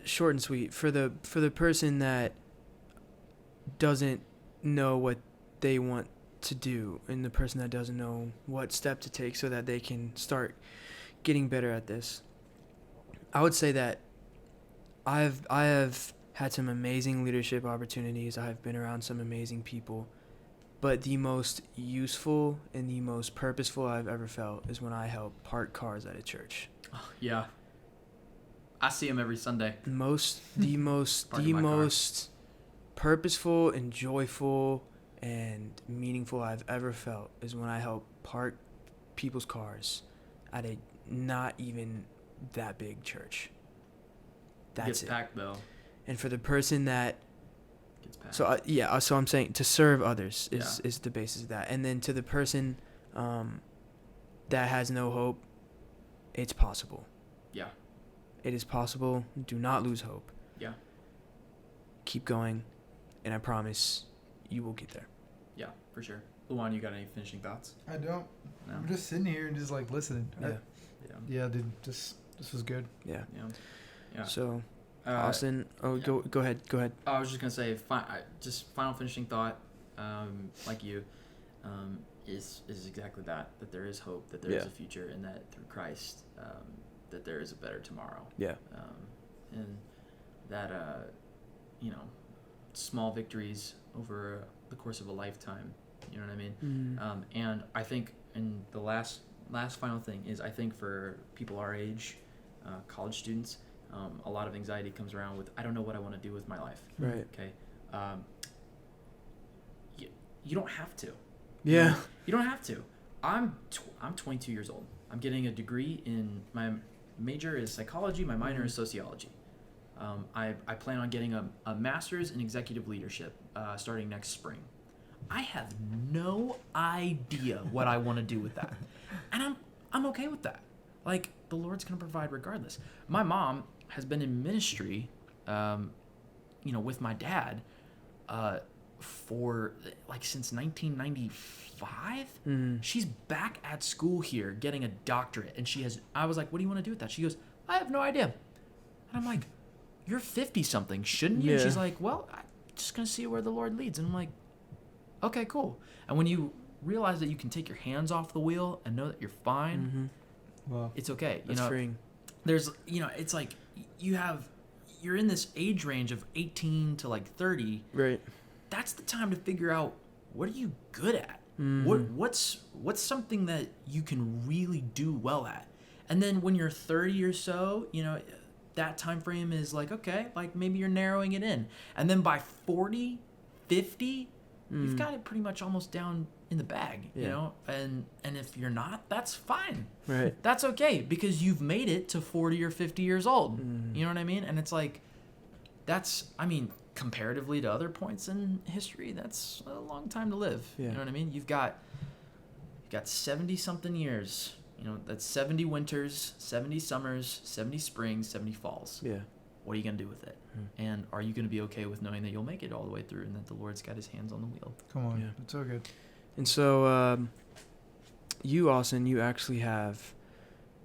short and sweet for the person that doesn't know what they want to do, and the person that doesn't know what step to take so that they can start getting better at this. I would say that I have had some amazing leadership opportunities. I have been around some amazing people, but the most useful and the most purposeful I've ever felt is when I help park cars at a church. Yeah. I see him every Sunday. The most Parking my car. most purposeful and joyful and meaningful I've ever felt is when I help park people's cars at a not even that big church. That's Gets it. packed though. And for the person that Gets packed. so I'm saying to serve others is the basis of that. And then to the person that has no hope, it's possible. Yeah. It is possible. Do not lose hope. Yeah. Keep going, and I promise you will get there. Yeah, for sure. Luan, you got any finishing thoughts? I don't. No. I'm just sitting here and just like listening. Yeah. Yeah, dude. This was good. Yeah. Yeah. So, Austin, go ahead. I was just gonna say, just final finishing thought, like you, is exactly that there is hope, that there is a future, and that through Christ, that there is a better tomorrow. Yeah. And that small victories over the course of a lifetime. You know what I mean? Mm-hmm. And I think, and the last final thing is, I think for people our age, college students, a lot of anxiety comes around with, I don't know what I want to do with my life. Right. Okay. You don't have to. Yeah. You don't have to. I'm 22 years old. I'm getting a degree in, my major is psychology. My minor is sociology. I plan on getting a master's in executive leadership starting next spring. I have no idea what I want to do with that. And I'm okay with that. Like, the Lord's going to provide regardless. My mom has been in ministry, with my dad, for like since 1995. Mm-hmm. She's back at school here getting a doctorate, and I was like, what do you want to do with that? She goes, I have no idea. And I'm like, you're 50 something, shouldn't you? Yeah. And she's like, well, I'm just going to see where the Lord leads. And I'm like, okay, cool. And when you realize that you can take your hands off the wheel and know that you're fine, Wow. it's okay. That's freeing. There's, it's like you you're in this age range of 18 to like 30. Right. That's the time to figure out, what are you good at? Mm-hmm. What's something that you can really do well at? And then when you're 30 or so, that time frame is like, okay, like maybe you're narrowing it in. And then by 40, 50, you've got it pretty much almost down in the bag, and if you're not, that's fine. Right. That's okay, because you've made it to 40 or 50 years old. You know what I mean? And it's like, comparatively to other points in history, that's a long time to live. Yeah. You know what I mean? You've got 70 something years. That's 70 winters, 70 summers, 70 springs, 70 falls. Yeah. What are you going to do with it? And are you going to be okay with knowing that you'll make it all the way through and that the Lord's got his hands on the wheel? Come on. Yeah. It's so good. And so, you, Austin, you actually have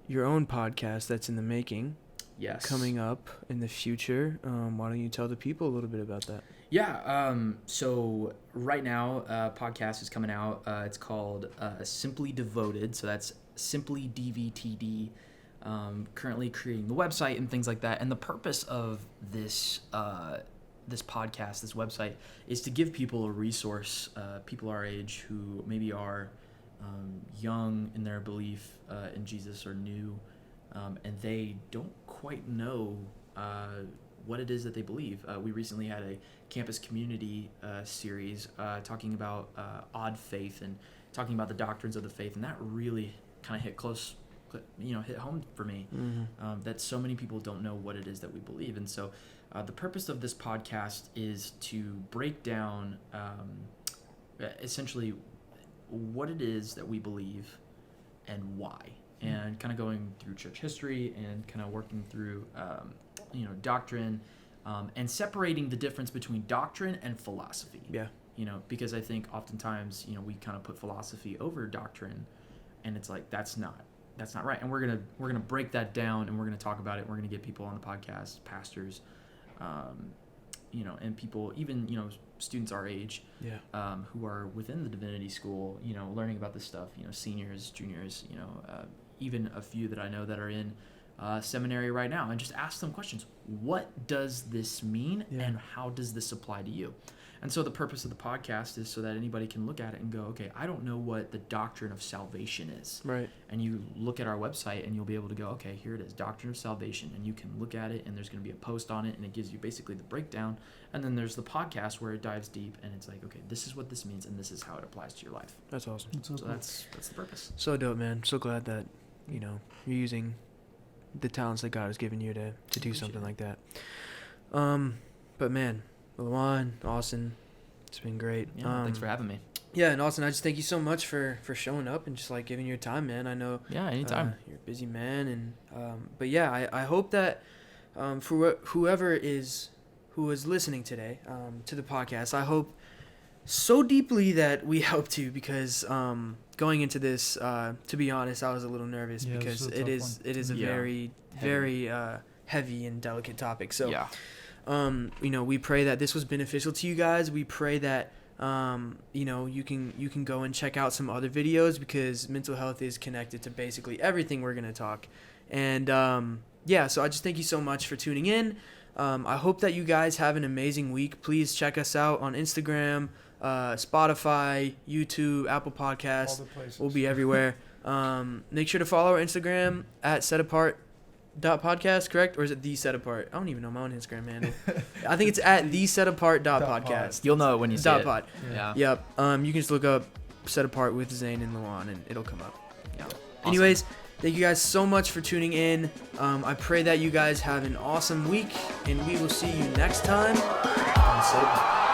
your own podcast that's in the making. Yes. Coming up in the future. Why don't you tell the people a little bit about that? Yeah. So right now, podcast is coming out. It's called Simply Devoted. So that's Simply DVTD. Currently creating the website and things like that. And the purpose of this podcast, this website, is to give people a resource, people our age who maybe are young in their belief in Jesus or new, and they don't quite know what it is that they believe. We recently had a campus community series talking about odd faith and talking about the doctrines of the faith, and that really kind of hit home for me. That so many people don't know what it is that we believe. And so the purpose of this podcast is to break down essentially what it is that we believe and why, and kind of going through church history and kind of working through doctrine, and separating the difference between doctrine and philosophy. Yeah. Because I think oftentimes we kind of put philosophy over doctrine, and it's like that's not right. And we're gonna break that down, and we're gonna talk about it. We're gonna get people on the podcast, pastors, and people, even students our age, who are within the divinity school, learning about this stuff. Seniors, juniors, even a few that I know that are in seminary right now, and just ask them questions. What does this mean, and how does this apply to you? And so the purpose of the podcast is so that anybody can look at it and go, okay, I don't know what the doctrine of salvation is. Right. And you look at our website and you'll be able to go, okay, here it is, doctrine of salvation. And you can look at it, and there's going to be a post on it, and it gives you basically the breakdown. And then there's the podcast where it dives deep, and it's like, okay, this is what this means, and this is how it applies to your life. That's awesome. So So that's the purpose. So dope, man. So glad that, you're using the talents that God has given you to do something like that. But man, Luan, Austin, it's been great. Yeah, thanks for having me. Yeah, and Austin, I just thank you so much for showing up and just like giving your time, man. I know. Yeah, anytime. You're a busy man, and but yeah, I hope that for whoever who is listening today to the podcast, I hope so deeply that we helped you, because going into this, to be honest, I was a little nervous because it is a very heavy and delicate topic. So yeah. We pray that this was beneficial to you guys. We pray that you can go and check out some other videos, because mental health is connected to basically everything we're gonna talk. And so I just thank you so much for tuning in. I hope that you guys have an amazing week. Please check us out on Instagram, Spotify, YouTube, Apple Podcasts. All the places. We'll be everywhere. Make sure to follow our Instagram at setapart.podcast, correct? Or is it the set apart? I don't even know my own Instagram handle. I think it's at the setapart.podcast. You'll know it when you see it. Pod. Yeah. Yep. You can just look up Set Apart with Zhane and Luan, and it'll come up. Yeah. Awesome. Anyways, thank you guys so much for tuning in. I pray that you guys have an awesome week, and we will see you next time on Set Apart.